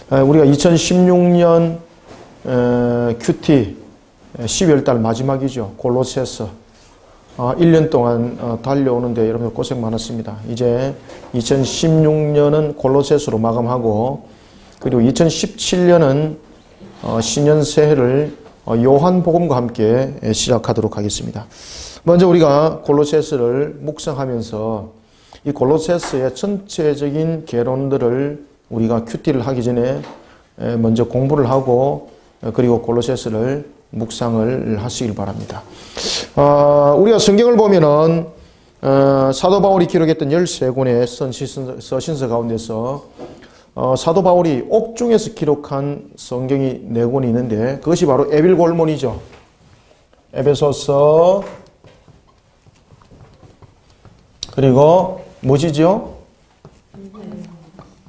우리가 2016년 큐티 12월 달 마지막이죠. 골로새서 1년 동안 달려오는데 여러분들 고생 많았습니다. 이제 2016년은 골로새서로 마감하고, 그리고 2017년은 신년 새해를 요한복음과 함께 시작하도록 하겠습니다. 먼저 우리가 골로새서를 묵상하면서 이 골로새서의 전체적인 개론들을 우리가 큐티를 하기 전에 먼저 공부를 하고, 그리고 골로새서를 묵상을 하시길 바랍니다. 우리가 성경을 보면은 사도 바울이 기록했던 13권의 서신서 가운데서 사도 바울이 옥중에서 기록한 성경이 4권이 있는데, 그것이 바로 에빌골몬이죠. 에베소서, 그리고 뭐지죠?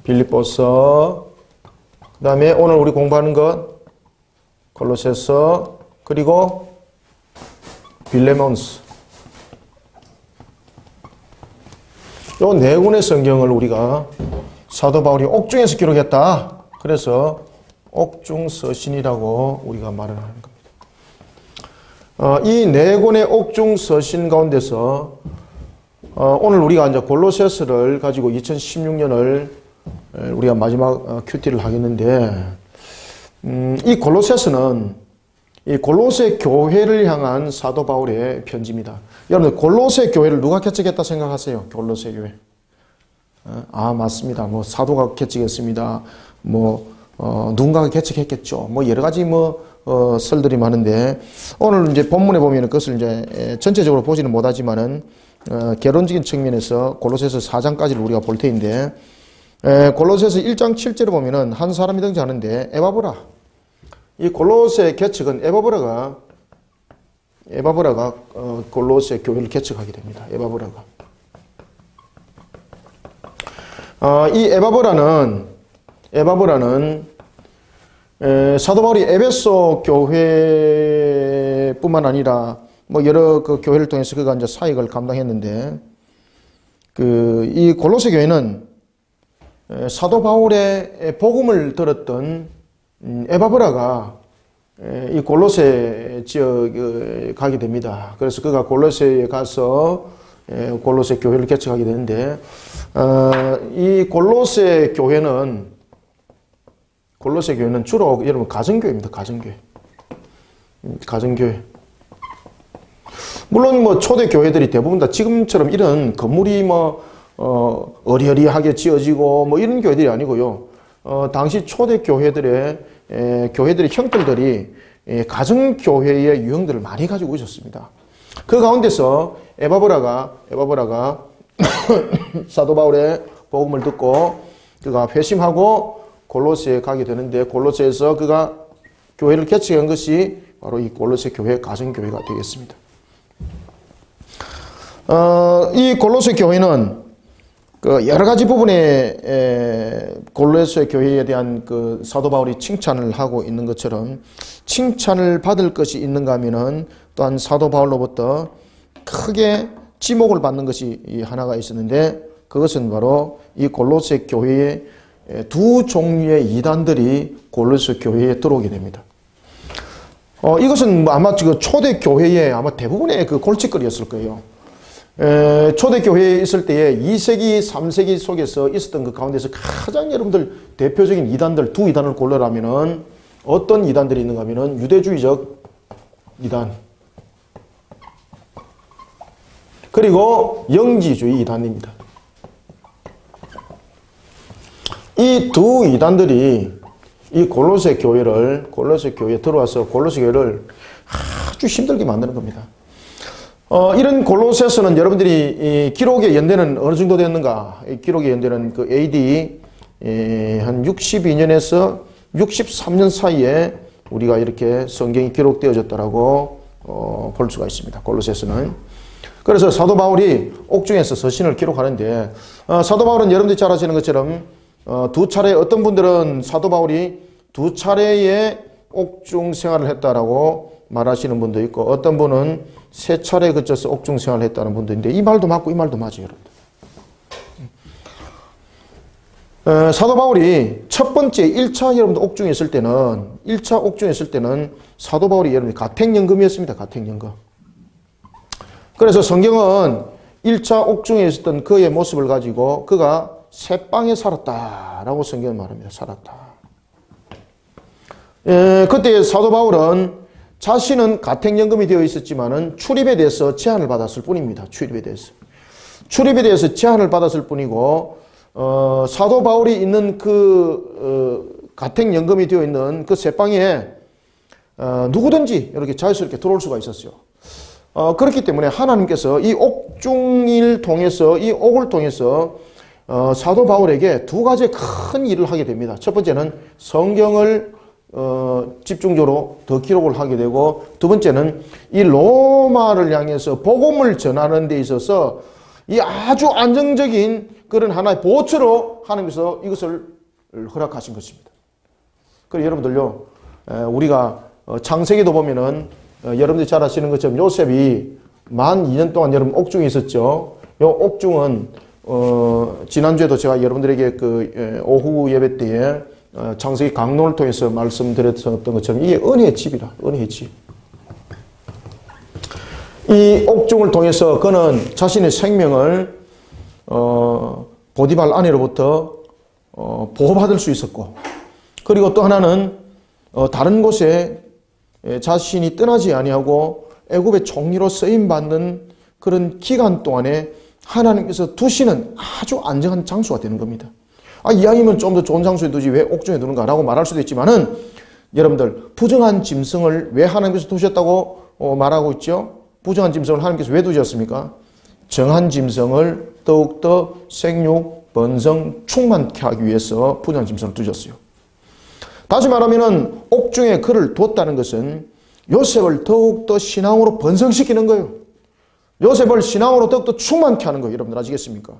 빌립보서, 그 다음에 오늘 우리 공부하는 것 골로새서, 그리고 빌레몬스. 요 4권의 성경을 우리가 사도 바울이 옥중에서 기록했다. 그래서 옥중서신이라고 우리가 말을 하는 겁니다. 이 4권의 옥중서신 가운데서 오늘 우리가 이제 골로새서를 가지고 2016년을 우리가 마지막 큐티를 하겠는데, 이 골로새서는 이 골로새 교회를 향한 사도 바울의 편지입니다. 여러분들 골로새 교회를 누가 개척했다 생각하세요? 골로새 교회. 맞습니다. 뭐 사도가 개척했습니다. 누군가가 개척했겠죠. 여러 가지 설들이 많은데, 오늘 이제 본문에 보면 그것을 이제 전체적으로 보지는 못하지만은 개론적인 측면에서 골로새서 4장까지를 우리가 볼 터인데, 골로새서 1장 7절에 보면은 한 사람이 등장하는데, 에바브라. 이 골로새 개척은 에바브라가 골로새 교회를 개척하게 됩니다. 에바브라가. 이 에바브라는 사도 바울이 에베소 교회뿐만 아니라 여러 그 교회를 통해서 그가 이제 사역을 감당했는데, 이 골로새 교회는 사도 바울의 복음을 들었던 에바브라가 이 골로새 지역에 가게 됩니다. 그래서 그가 골로새에 가서 골로새 교회를 개척하게 되는데, 이 골로새 교회는 주로 여러분 가정교회입니다. 가정교회. 물론 초대 교회들이 대부분 다 지금처럼 이런 건물이 어리어리하게 지어지고 이런 교회들이 아니고요. 당시 초대 교회들의 형들들이 가정교회의 유형들을 많이 가지고 있었습니다. 그 가운데서 에바브라가 사도 바울의 복음을 듣고 그가 회심하고 골로새에 가게 되는데, 골로새에서 그가 교회를 개척한 것이 바로 이 골로새 교회, 가정교회가 되겠습니다. 이 골로새 교회는 여러 가지 부분에 골로새 교회에 대한 사도 바울이 칭찬을 하고 있는 것처럼, 칭찬을 받을 것이 있는가 하면은 또한 사도 바울로부터 크게 지목을 받는 것이 하나가 있었는데, 그것은 바로 이 골로새 교회의 2 종류의 이단들이 골로새 교회에 들어오게 됩니다. 이것은 아마 초대 교회의 아마 대부분의 골칫거리였을 거예요. 초대 교회에 있을 때에 2세기, 3세기 속에서 있었던 그 가운데서 가장 여러분들 대표적인 이단들, 2 이단을 고르라면은 어떤 이단들이 있는가 하면은 유대주의적 이단, 그리고 영지주의 이단입니다. 이 2 이단들이 이 골로새 교회에 들어와서 골로새 교회를 아주 힘들게 만드는 겁니다. 이런 골로새서는 여러분들이 기록의 연대는 어느 정도 됐는가? 기록의 연대는 AD 한 62년에서 63년 사이에 우리가 이렇게 성경이 기록되어졌다라고 볼 수가 있습니다. 골로새서는. 그래서 사도 바울이 옥중에서 서신을 기록하는데, 사도 바울은 여러분들이 잘 아시는 것처럼 2차례, 어떤 분들은 사도 바울이 2차례의 옥중 생활을 했다라고 말하시는 분도 있고, 어떤 분은 3차례에 거쳐서 옥중 생활을 했다는 분도 있는데, 이 말도 맞고 이 말도 맞아요, 여러분들. 사도 바울이 첫 번째 1차 여러분들 옥중에 있을 때는 1차 옥중에 있을 때는 사도 바울이 여러분들 가택연금이었습니다. 가택연금. 그래서 성경은 1차 옥중에 있었던 그의 모습을 가지고 그가 새방에 살았다라고 성경은 말합니다. 살았다. 그때 사도 바울은 자신은 가택연금이 되어 있었지만은 출입에 대해서 제한을 받았을 뿐입니다. 출입에 대해서 제한을 받았을 뿐이고 사도 바울이 있는 가택연금이 되어 있는 그 새방에 누구든지 이렇게 자유스럽게 들어올 수가 있었어요. 그렇기 때문에 하나님께서 이 옥중을 통해서 사도 바울에게 두 가지 큰 일을 하게 됩니다. 첫 번째는 성경을 집중적으로 더 기록을 하게 되고, 두 번째는 이 로마를 향해서 복음을 전하는 데 있어서 이 아주 안정적인 그런 하나의 보초로 하나님께서 이것을 허락하신 것입니다. 그래서 여러분들요, 우리가 창세기도 보면은 여러분들이 잘 아시는 것처럼 요셉이 만 2년 동안 여러분 옥중에 있었죠. 요 옥중은 지난주에도 제가 여러분들에게 오후 예배 때에 창세기 강론을 통해서 말씀드렸던 것처럼 이게 은혜의 집이라, 은혜의 집. 이 옥중을 통해서 그는 자신의 생명을 보디발 아내로부터 보호받을 수 있었고, 그리고 또 하나는 다른 곳에 자신이 떠나지 아니하고 애굽의 총리로 쓰임받는 그런 기간 동안에 하나님께서 두시는 아주 안정한 장소가 되는 겁니다. 이왕이면 좀 더 좋은 장소에 두지 왜 옥중에 두는가 라고 말할 수도 있지만은, 여러분들 부정한 짐승을 왜 하나님께서 두셨다고 말하고 있죠? 부정한 짐승을 하나님께서 왜 두셨습니까? 정한 짐승을 더욱더 생육, 번성, 충만케 하기 위해서 부정한 짐승을 두셨어요. 다시 말하면은 옥중에 그를 두었다는 것은 요셉을 더욱더 신앙으로 번성시키는 거예요. 요셉을 신앙으로 더욱더 충만케 하는 거예요. 여러분들 아시겠습니까?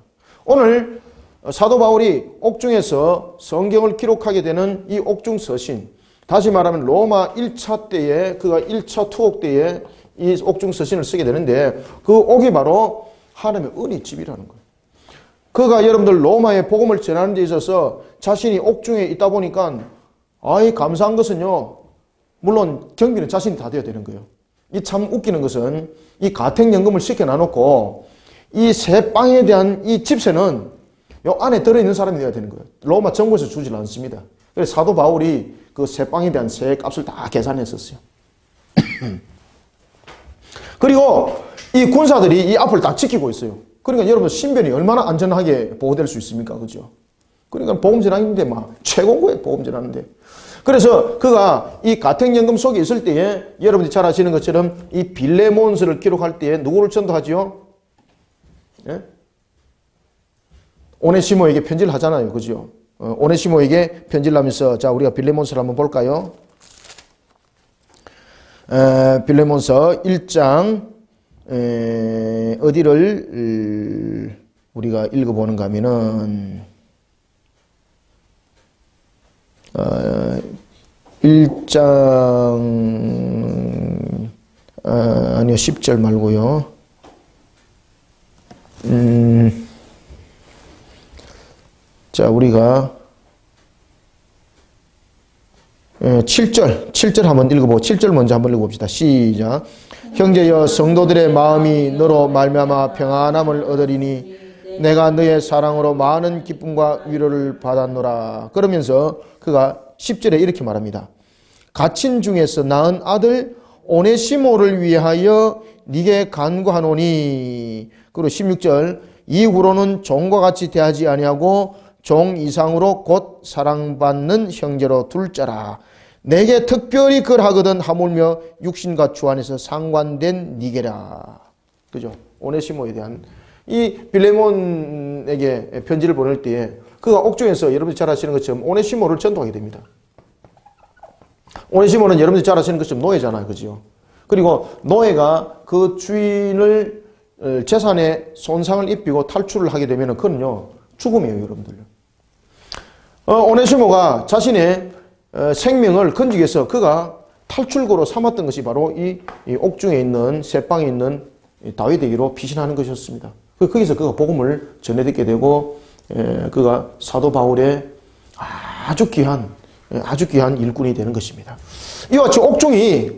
오늘 사도 바울이 옥중에서 성경을 기록하게 되는 이 옥중 서신, 다시 말하면 로마 1차 때에, 그가 1차 투옥 때에 이 옥중 서신을 쓰게 되는데, 그 옥이 바로 하나님의 은혜 집이라는 거예요. 그가 여러분들 로마의 복음을 전하는 데 있어서 자신이 옥중에 있다 보니까 감사한 것은요, 물론 경비는 자신이 다 되어야 되는 거예요. 이 참 웃기는 것은 이 가택연금을 시켜놔놓고 이 새 빵에 대한 이 집세는 요 안에 들어있는 사람이 되어야 되는 거예요. 로마 정부에서 주질 않습니다. 그래서 사도 바울이 그 새 빵에 대한 세 값을 다 계산했었어요. 그리고 이 군사들이 이 앞을 다 지키고 있어요. 그러니까 여러분 신변이 얼마나 안전하게 보호될 수 있습니까? 그죠? 그러니까 보험 전환인데 막 최고인 거예요. 보험 전환인데. 그래서 그가 이 가택연금 속에 있을 때에 여러분들이 잘 아시는 것처럼 이 빌레몬서를 기록할 때에 누구를 전도하지요? 예? 오네시모에게 편지를 하잖아요. 그죠? 오네시모에게 편지를 하면서, 자, 우리가 빌레몬서를 한번 볼까요? 빌레몬서 1장 어디를 우리가 읽어보는가 하면은 1장 아니요 10절 말고요. 자, 우리가 7절 한번 읽어보고 7절 먼저 한번 읽어봅시다. 시작. 형제여, 성도들의 마음이 너로 말미암아 평안함을 얻으리니 내가 너의 사랑으로 많은 기쁨과 위로를 받았노라. 그러면서 그가 10절에 이렇게 말합니다. 갇힌 중에서 낳은 아들 오네시모를 위하여 네게 간구하노니. 그리고 16절, 이후로는 종과 같이 대하지 아니하고 종 이상으로 곧 사랑받는 형제로 둘 자라. 내게 특별히 그러하거든 하물며 육신과 주 안에서 상관된 니게라. 그죠? 오네시모에 대한 이 빌레몬에게 편지를 보낼 때에 그가 옥중에서 여러분들 잘 아시는 것처럼 오네시모를 전도하게 됩니다. 오네시모는 여러분들 잘 아시는 것처럼 노예잖아요. 그죠? 그리고 노예가 그 주인을 재산에 손상을 입히고 탈출을 하게 되면 그는요, 죽음이에요. 여러분들요. 오네시모가 자신의 생명을 건지기 위해서 그가 탈출구로 삼았던 것이 바로 이 옥중에 있는 새방에 있는 다윗에게로 피신하는 것이었습니다. 거기서 그가 복음을 전해듣게 되고 그가 사도 바울의 아주 귀한 일꾼이 되는 것입니다. 이와 같이 옥중이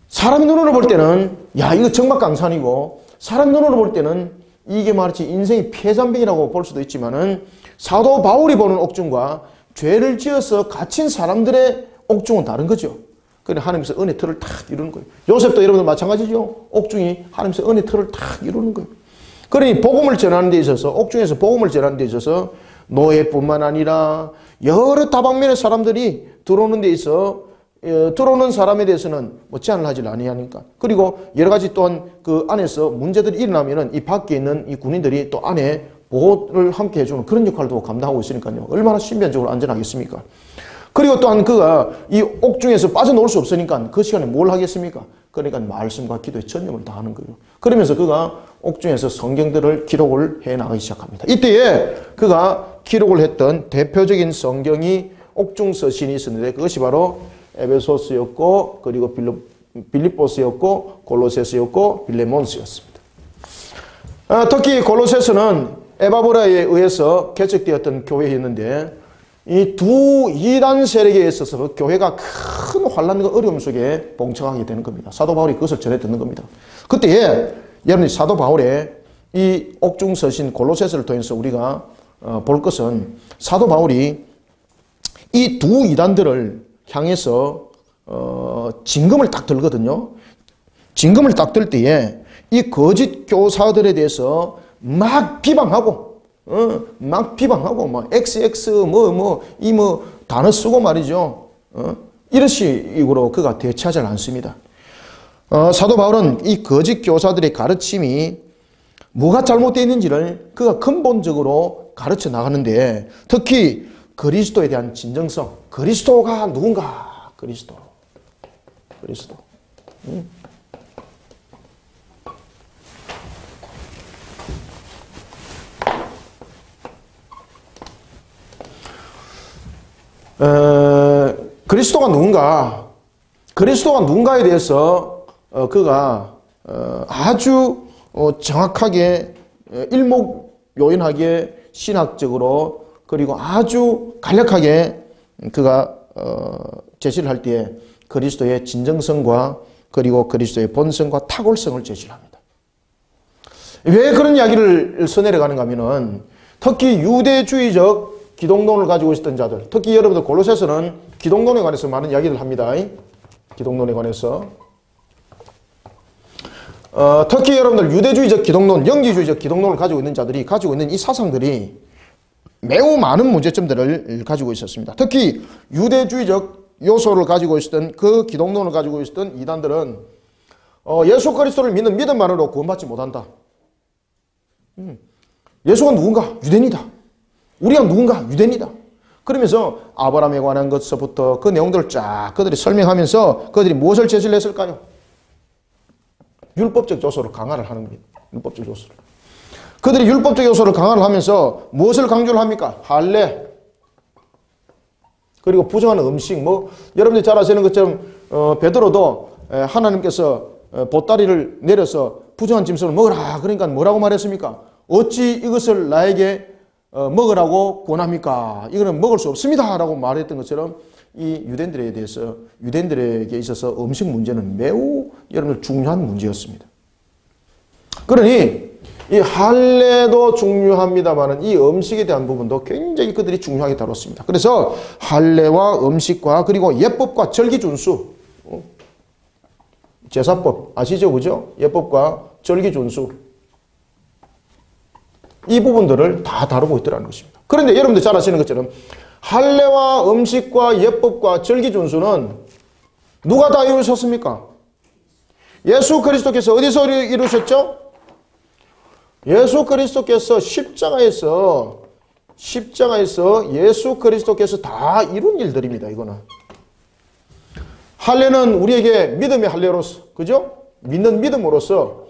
사람 눈으로 볼 때는 야 이거 정막강산이고 사람 눈으로 볼 때는 이게 말이지 인생의 폐잔병이라고 볼 수도 있지만은 사도 바울이 보는 옥중과 죄를 지어서 갇힌 사람들의 옥중은 다른 거죠. 그래 하나님께서 은혜 틀을 탁 이루는 거예요. 요셉도 여러분들 마찬가지죠. 옥중이 하나님께서 은혜 틀을 탁 이루는 거예요. 그러니 복음을 전하는 데 있어서 옥중에서 복음을 전하는 데 있어서 노예뿐만 아니라 여러 다방면의 사람들이 들어오는 데 있어 들어오는 사람에 대해서는 뭐 제한을 하지 아니하니까. 그리고 여러 가지 또한 그 안에서 문제들이 일어나면은 이 밖에 있는 이 군인들이 또 안에 보호를 함께 해주는 그런 역할도 감당하고 있으니까요. 얼마나 신변적으로 안전하겠습니까? 그리고 또한 그가 이 옥중에서 빠져나올 수 없으니까 그 시간에 뭘 하겠습니까? 그러니까 말씀과 기도에 전념을 다하는 거예요. 그러면서 그가 옥중에서 성경들을 기록을 해 나가기 시작합니다. 이때에 그가 기록을 했던 대표적인 성경이 옥중 서신이 있었는데 그것이 바로 에베소스였고 그리고 빌립보스였고 골로새서였고 빌레몬스였습니다. 특히 골로새서는 에바브라에 의해서 개척되었던 교회였는데 이 두 이단 세력에 있어서 교회가 큰 환란과 어려움 속에 봉착하게 되는 겁니다. 사도 바울이 그것을 전해 듣는 겁니다. 그때에 여러분이 사도 바울의 이 옥중 서신 골로새서를 통해서 우리가 볼 것은 사도 바울이 이 두 이단들을 향해서 징검을 딱 들거든요. 징검을 딱 들 때에 이 거짓 교사들에 대해서 막 비방하고 막 XX 단어 쓰고 말이죠. 이런 식으로 그가 대처하지 않습니다. 사도 바울은 이 거짓 교사들의 가르침이 뭐가 잘못되어 있는지를 그가 근본적으로 가르쳐 나가는데 특히 그리스도에 대한 진정성, 그리스도가 누군가, 그리스도. 그리스도가 누군가에 대해서 그가 아주 정확하게 일목요연하게 신학적으로 그리고 아주 간략하게 그가 제시를 할 때에 그리스도의 진정성과 그리고 그리스도의 본성과 탁월성을 제시를 합니다. 왜 그런 이야기를 써내려가는가 하면은 특히 유대주의적 기독론을 가지고 있었던 자들, 특히 여러분들 골로새서는 기독론에 관해서 많은 이야기를 합니다. 기독론에 관해서. 특히 여러분들 유대주의적 기독론, 영지주의적 기독론을 가지고 있는 자들이 가지고 있는 이 사상들이 매우 많은 문제점들을 가지고 있었습니다. 특히 유대주의적 요소를 가지고 있었던 그 기독론을 가지고 있었던 이단들은 예수 그리스도를 믿는 믿음만으로 구원받지 못한다. 예수가 누군가? 유대인이다. 우리가 누군가? 유대인이다. 그러면서 아브라함에 관한 것서부터 그 내용들을 쫙 그들이 설명하면서 그들이 무엇을 제시를 했을까요? 율법적 요소를 강화를 하는 겁니다. 율법적 요소를. 그들이 율법적 요소를 강화를 하면서 무엇을 강조를 합니까? 할례. 그리고 부정하는 음식. 여러분들이 잘 아시는 것처럼 베드로도 하나님께서 보따리를 내려서 부정한 짐승을 먹으라. 그러니까 뭐라고 말했습니까? 어찌 이것을 나에게 먹으라고 권합니까? 이거는 먹을 수 없습니다. 라고 말했던 것처럼 이 유대인들에게 있어서 음식 문제는 매우 여러분들 중요한 문제였습니다. 그러니 이 할례도 중요합니다만 이 음식에 대한 부분도 굉장히 그들이 중요하게 다뤘습니다. 그래서 할례와 음식과 그리고 예법과 절기준수, 제사법 아시죠? 그죠? 예법과 절기준수 이 부분들을 다 다루고 있더라는 것입니다. 그런데 여러분들 잘 아시는 것처럼 할례와 음식과 예법과 절기준수는 누가 다 이루셨습니까? 예수 그리스도께서 어디서 이루셨죠? 예수 그리스도께서 십자가에서 예수 그리스도께서 다 이룬 일들입니다. 이거는 할례는 우리에게 믿음의 할례로서, 그죠? 믿는 믿음으로서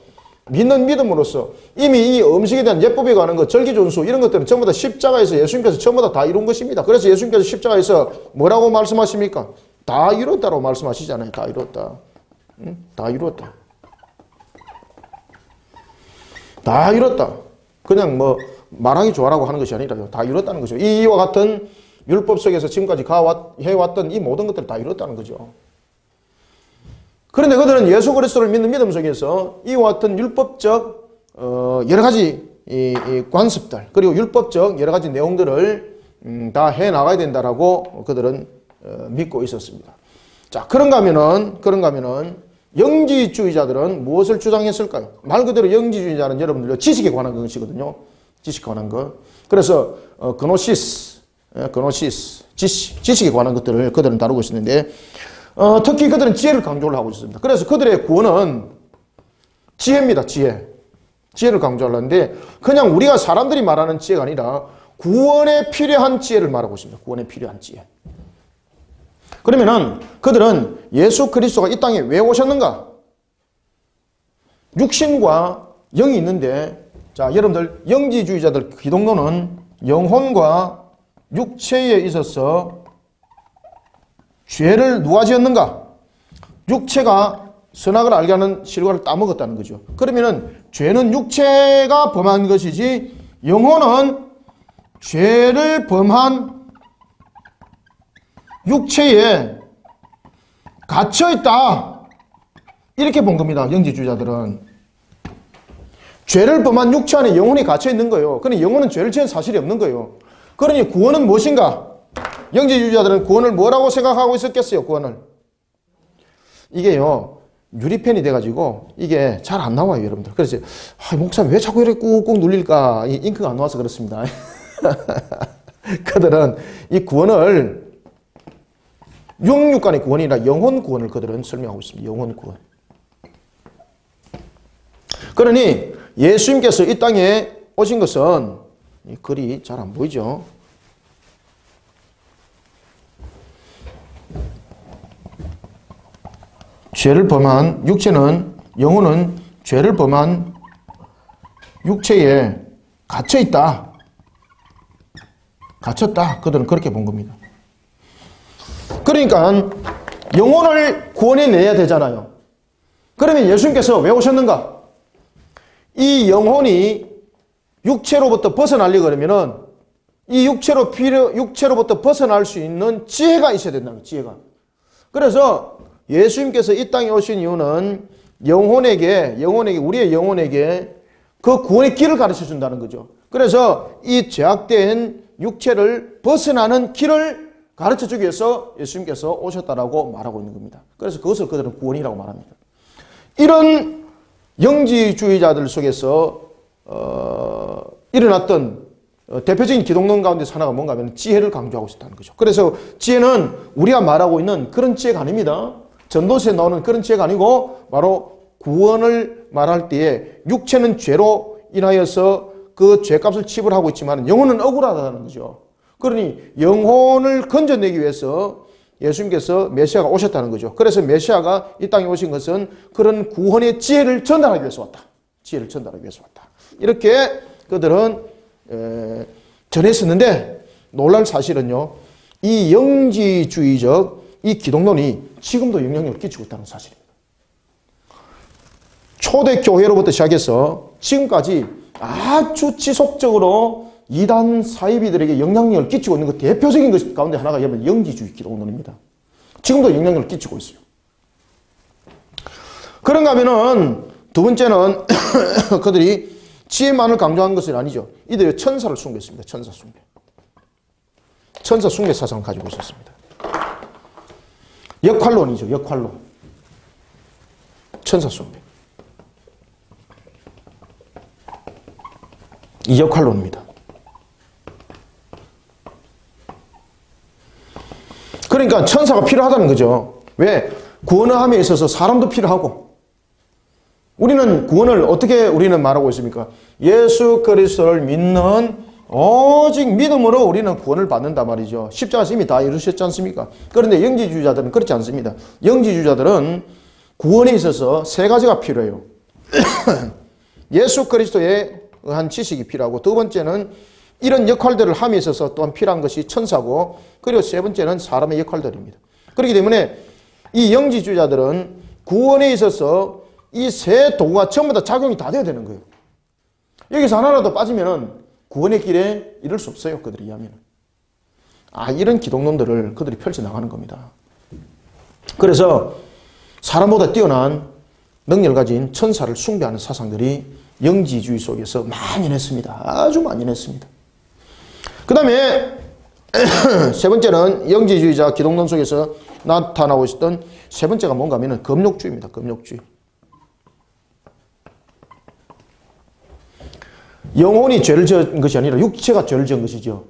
이미 이 음식에 대한 예법에 관한 것, 절기준수 이런 것들은 전부 다 십자가에서 예수님께서 전부 다 이룬 것입니다. 그래서 예수님께서 십자가에서 뭐라고 말씀하십니까? 다 이뤘다라고 말씀하시잖아요. 다 이뤘다. 다 이뤘다. 다 이뤘다. 그냥 말하기 좋아라고 하는 것이 아니라요. 다 이뤘다는 거죠. 이와 같은 율법 속에서 지금까지 해왔던 이 모든 것들을 다 이뤘다는 거죠. 그런데 그들은 예수 그리스도를 믿는 믿음 속에서 이와 같은 율법적 여러 가지 이 관습들 그리고 율법적 여러 가지 내용들을 다 해나가야 된다라고 그들은 믿고 있었습니다. 자, 그런가 하면은 영지주의자들은 무엇을 주장했을까요? 말 그대로 영지주의자는 여러분들 지식에 관한 것이거든요. 지식에 관한 것. 그래서 그노시스, 지식에 관한 것들을 그들은 다루고 있었는데 특히 그들은 지혜를 강조를 하고 있습니다. 그래서 그들의 구원은 지혜입니다. 지혜를 강조하려는데 그냥 우리가 사람들이 말하는 지혜가 아니라 구원에 필요한 지혜를 말하고 있습니다. 구원에 필요한 지혜. 그러면은 그들은 예수 그리스도가 이 땅에 왜 오셨는가? 육신과 영이 있는데, 자, 여러분들 영지주의자들 기독론은 영혼과 육체에 있어서 죄를 누가 지었는가? 육체가 선악을 알게 하는 실과를 따먹었다는 거죠. 그러면은 죄는 육체가 범한 것이지 영혼은 죄를 범한 육체에 갇혀있다. 이렇게 본 겁니다. 영지주의자들은. 죄를 범한 육체 안에 영혼이 갇혀있는 거예요. 그러니 영혼은 죄를 지은 사실이 없는 거예요. 그러니 구원은 무엇인가? 영지주의자들은 구원을 뭐라고 생각하고 있었겠어요? 구원을. 이게요. 유리펜이 돼가지고 이게 잘 안 나와요. 여러분들. 그래서 목사님 왜 자꾸 이렇게 꾹꾹 눌릴까? 이 잉크가 안 나와서 그렇습니다. 그들은 이 구원을 육육간의 구원이 아니라 영혼 구원을 그들은 설명하고 있습니다. 영혼 구원. 그러니 예수님께서 이 땅에 오신 것은 이 글이 잘 안 보이죠. 죄를 범한 육체는 영혼은 죄를 범한 육체에 갇혀있다. 갇혔다. 그들은 그렇게 본 겁니다. 그러니까 영혼을 구원해내야 되잖아요. 그러면 예수님께서 왜 오셨는가? 이 영혼이 육체로부터 벗어나려고 그러면은 이 육체로부터 벗어날 수 있는 지혜가 있어야 된다는 거예요. 지혜가. 그래서 예수님께서 이 땅에 오신 이유는 우리의 영혼에게 그 구원의 길을 가르쳐 준다는 거죠. 그래서 이 죄악된 육체를 벗어나는 길을 가르쳐 주기 위해서 예수님께서 오셨다라고 말하고 있는 겁니다. 그래서 그것을 그들은 구원이라고 말합니다. 이런 영지주의자들 속에서 일어났던 대표적인 기독론 가운데서 하나가 뭔가 하면 지혜를 강조하고 있다는 거죠. 그래서 지혜는 우리가 말하고 있는 그런 지혜가 아닙니다. 전도서에 나오는 그런 지혜가 아니고 바로 구원을 말할 때에 육체는 죄로 인하여서 그 죄값을 치불하고 있지만 영혼은 억울하다는 거죠. 그러니 영혼을 건져내기 위해서 예수님께서 메시아가 오셨다는 거죠. 그래서 메시아가 이 땅에 오신 것은 그런 구원의 지혜를 전달하기 위해서 왔다. 지혜를 전달하기 위해서 왔다. 이렇게 그들은 전했었는데 놀랄 사실은요. 이 영지주의적 이 기독론이 지금도 영향력을 끼치고 있다는 사실입니다. 초대교회로부터 시작해서 지금까지 아주 지속적으로 이단 사이비들에게 영향력을 끼치고 있는 그 대표적인 것 가운데 하나가 여러분 영지주의 기독론입니다. 지금도 영향력을 끼치고 있어요. 그런가 하면은 두 번째는 그들이 지혜만을 강조한 것은 아니죠. 이들이 천사를 숭배했습니다. 천사 숭배. 천사 숭배 사상을 가지고 있었습니다. 역할론이죠. 역할론. 천사 숭배. 이 역할론입니다. 그러니까 천사가 필요하다는 거죠. 왜? 구원을 함에 있어서 사람도 필요하고 우리는 구원을 어떻게 우리는 말하고 있습니까? 예수 그리스도를 믿는 오직 믿음으로 우리는 구원을 받는단 말이죠. 십자가에서 이미 다 이루셨지 않습니까? 그런데 영지주의자들은 그렇지 않습니다. 영지주의자들은 구원에 있어서 세 가지가 필요해요. 예수 그리스도의 한 지식이 필요하고 두 번째는 이런 역할들을 함에 있어서 또한 필요한 것이 천사고 그리고 세 번째는 사람의 역할들입니다. 그렇기 때문에 이 영지주의자들은 구원에 있어서 이 세 도구가 전부 다 작용이 다 돼야 되는 거예요. 여기서 하나라도 빠지면은 구원의 길에 이를 수 없어요. 그들이 이해하면. 이런 기독론들을 그들이 펼쳐나가는 겁니다. 그래서 사람보다 뛰어난 능력을 가진 천사를 숭배하는 사상들이 영지주의 속에서 만연했습니다. 아주 만연했습니다. 그 다음에 세 번째는 영지주의자 기독론 속에서 나타나고 있었던 세 번째가 뭔가 하면 금욕주의입니다. 금욕주의. 영혼이 죄를 지은 것이 아니라 육체가 죄를 지은 것이죠.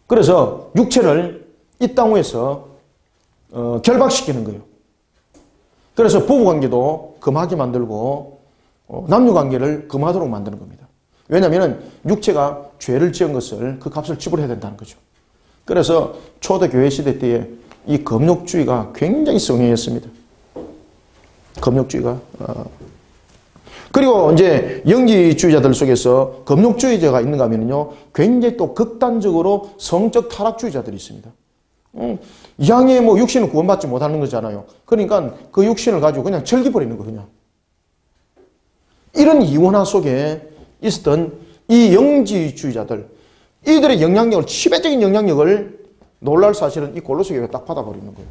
그래서 육체를 이 땅 위에서 결박시키는 거예요. 그래서 부부관계도 금하게 만들고 남녀관계를 금하도록 만드는 겁니다. 왜냐하면 육체가 죄를 지은 것을 그 값을 지불해야 된다는 거죠. 그래서 초대교회 시대 때에 이 금욕주의가 굉장히 성행했습니다. 금욕주의가. 그리고 이제 영지주의자들 속에서 금욕주의자가 있는가 하면요, 굉장히 또 극단적으로 성적 타락주의자들이 있습니다. 양의 뭐 육신은 구원받지 못하는 거잖아요. 그러니까 그 육신을 가지고 그냥 즐겨버리는 거예요, 그냥. 이런 이원화 속에 있었던 이 영지주의자들, 이들의 영향력을, 치명적인 영향력을 놀랄 사실은 이 골로새 교회가 딱 받아버리는 거예요.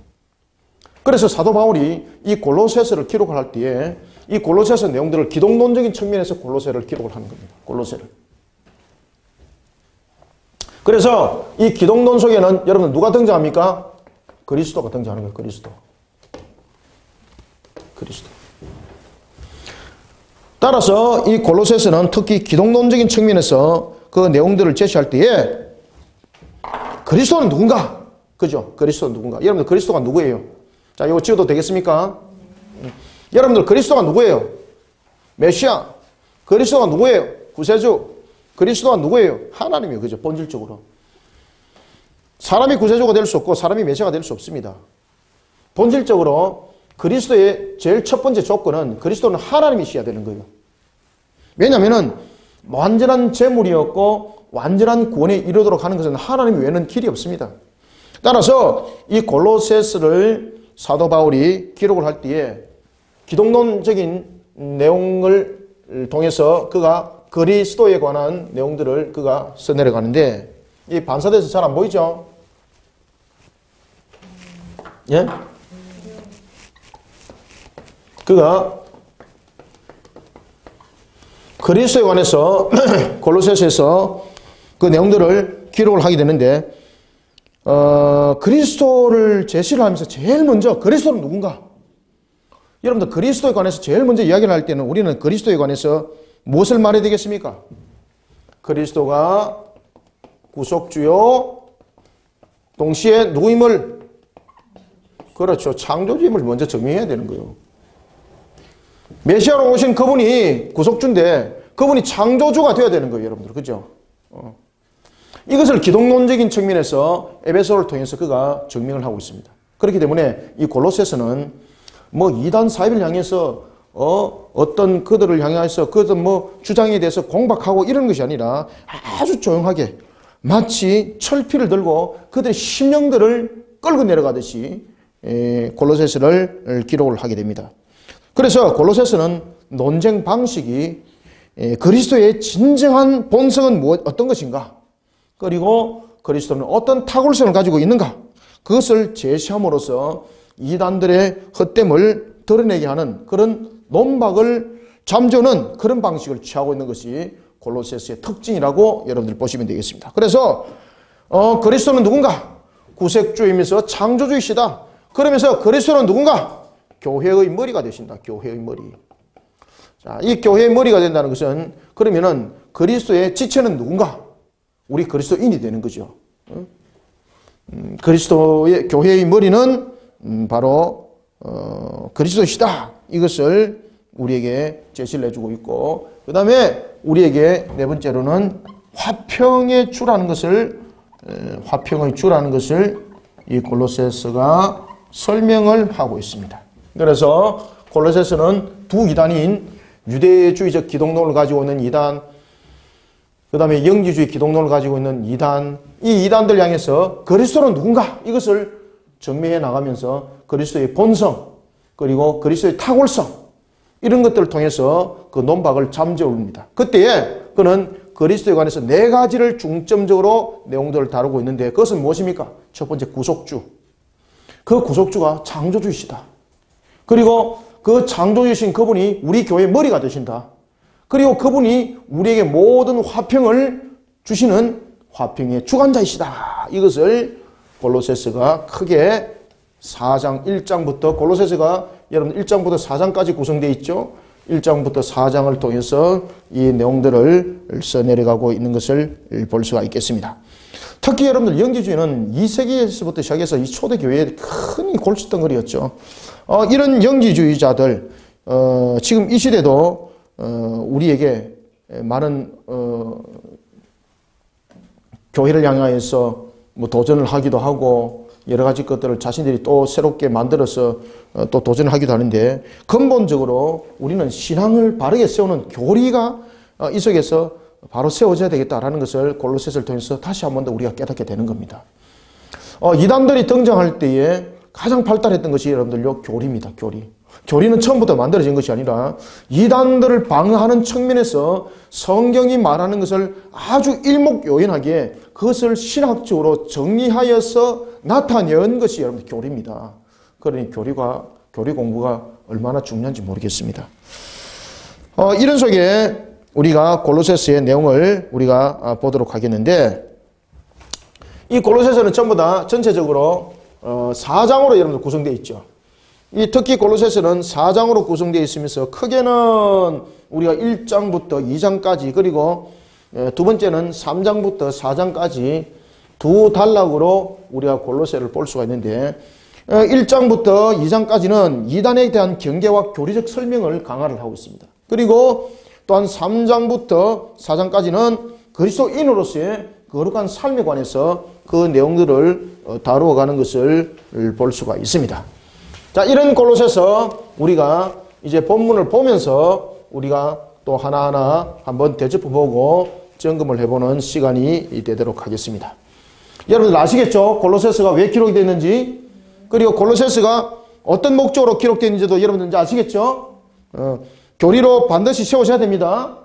그래서 사도 바울이 이 골로새서를 기록을 할 때에 이 골로새서 내용들을 기독론적인 측면에서 골로새를 기록을 하는 겁니다. 골로새를. 그래서 이 기독론 속에는 여러분 누가 등장합니까? 그리스도가 등장하는 거예요. 그리스도. 그리스도. 따라서 이 골로새서는 특히 기독론적인 측면에서 그 내용들을 제시할 때에 그리스도는 누군가? 그죠? 그리스도는 누군가? 여러분들 그리스도가 누구예요? 자, 이거 지워도 되겠습니까? 여러분들 그리스도가 누구예요? 메시아. 그리스도가 누구예요? 구세주. 그리스도가 누구예요? 하나님이에요. 그죠? 본질적으로. 사람이 구세주가 될 수 없고 사람이 메시아가 될 수 없습니다. 본질적으로 그리스도의 제일 첫 번째 조건은 그리스도는 하나님이셔야 되는 거예요. 왜냐하면 완전한 재물이었고 완전한 구원에 이르도록 하는 것은 하나님 외에는 길이 없습니다. 따라서 이 골로새서를 사도 바울이 기록을 할 때에 기독론적인 내용을 통해서 그가 그리스도에 관한 내용들을 그가 써내려가는데 이 반사돼서 잘 안 보이죠? 예? 그가 그리스도에 관해서 골로새서에서 그 내용들을 기록을 하게 되는데 그리스도를 제시를 하면서 제일 먼저 그리스도는 누군가? 여러분들 그리스도에 관해서 제일 먼저 이야기를 할 때는 우리는 그리스도에 관해서 무엇을 말해야 되겠습니까? 그리스도가 구속주요 동시에 누구임을 그렇죠. 창조주임을 먼저 증명해야 되는 거예요. 메시아로 오신 그분이 구속주인데 그분이 창조주가 되어야 되는 거예요. 여러분들. 그죠? 이것을 기독론적인 측면에서 에베소를 통해서 그가 증명을 하고 있습니다. 그렇기 때문에 이 골로새서는 뭐 이단 사입을 향해서 어떤 그들을 향해서 그들 뭐 주장에 대해서 공박하고 이런 것이 아니라 아주 조용하게 마치 철피를 들고 그들의 심령들을 끌고 내려가듯이 골로새서를 기록을 하게 됩니다. 그래서 골로새서는 논쟁 방식이 그리스도의 진정한 본성은 어떤 것인가? 그리고 그리스도는 어떤 탁월성을 가지고 있는가? 그것을 제시함으로써 이단들의 헛됨을 드러내게 하는 그런 논박을 잠재우는 그런 방식을 취하고 있는 것이 골로새서의 특징이라고 여러분들 보시면 되겠습니다. 그래서 그리스도는 누군가? 구sek주이면서 창조주이시다. 그러면서 그리스도는 누군가? 교회의 머리가 되신다. 교회의 머리. 자, 이 교회의 머리가 된다는 것은 그러면은 그리스도의 지체는 누군가? 우리 그리스도인이 되는 거죠. 그리스도의 교회의 머리는 바로 그리스도시다. 이것을 우리에게 제시를 해주고 있고 그 다음에 우리에게 네 번째로는 화평의 주라는 것을 이 골로새서가 설명을 하고 있습니다. 그래서 골로새서는 두 이단인 유대주의적 기독론을 가지고 있는 이단, 그 다음에 영지주의 기독론을 가지고 있는 이단, 이 이단들 향해서 그리스도는 누군가? 이것을 증명해 나가면서 그리스도의 본성, 그리고 그리스도의 탁월성, 이런 것들을 통해서 그 논박을 잠재웁니다. 그때에 그는 그리스도에 관해서 네 가지를 중점적으로 내용들을 다루고 있는데 그것은 무엇입니까? 첫 번째 구속주. 그 구속주가 창조주이시다. 그리고 그 창조주이신 그분이 우리 교회의 머리가 되신다. 그리고 그분이 우리에게 모든 화평을 주시는 화평의 주관자이시다. 이것을 골로새서가 크게 4장 1장부터 골로새서가 여러분 1장부터 4장까지 구성되어 있죠. 1장부터 4장을 통해서 이 내용들을 써내려가고 있는 것을 볼 수가 있겠습니다. 특히 여러분들 영지주의는 2세기에서부터 시작해서 이 초대 교회의 큰 골칫덩어리였죠. 이런 영지주의자들 지금 이 시대도 우리에게 많은 교회를 향하여서 뭐 도전을 하기도 하고 여러 가지 것들을 자신들이 또 새롭게 만들어서 또 도전을 하기도 하는데 근본적으로 우리는 신앙을 바르게 세우는 교리가 이 속에서 바로 세워져야 되겠다라는 것을 골로새서를 통해서 다시 한 번 더 우리가 깨닫게 되는 겁니다. 이단들이 등장할 때에 가장 발달했던 것이 여러분들요 교리입니다. 교리는 처음부터 만들어진 것이 아니라 이단들을 방어하는 측면에서 성경이 말하는 것을 아주 일목요연하게 그것을 신학적으로 정리하여서 나타낸 것이 여러분들 교리입니다. 그러니 교리 공부가 얼마나 중요한지 모르겠습니다. 이런 속에 우리가 골로새서의 내용을 우리가 보도록 하겠는데 이 골로새서는 전부 다 전체적으로 4장으로 여러분들 구성되어 있죠. 이 특히 골로새서는 4장으로 구성되어 있으면서 크게는 우리가 1장부터 2장까지 그리고 두 번째는 3장부터 4장까지 두 단락으로 우리가 골로새를 볼 수가 있는데 1장부터 2장까지는 이단에 대한 경계와 교리적 설명을 강화를 하고 있습니다. 그리고 또한 3장부터 4장까지는 그리스도인으로서의 거룩한 삶에 관해서 그 내용들을 다루어가는 것을 볼 수가 있습니다. 자, 이런 골로새서 우리가 이제 본문을 보면서 우리가 또 하나하나 한번 되짚어보고 점검을 해보는 시간이 되도록 하겠습니다. 여러분들 아시겠죠? 골로새서가 왜 기록이 됐는지, 그리고 골로새서가 어떤 목적으로 기록됐는지도 여러분들 이제 아시겠죠? 교리로 반드시 세우셔야 됩니다.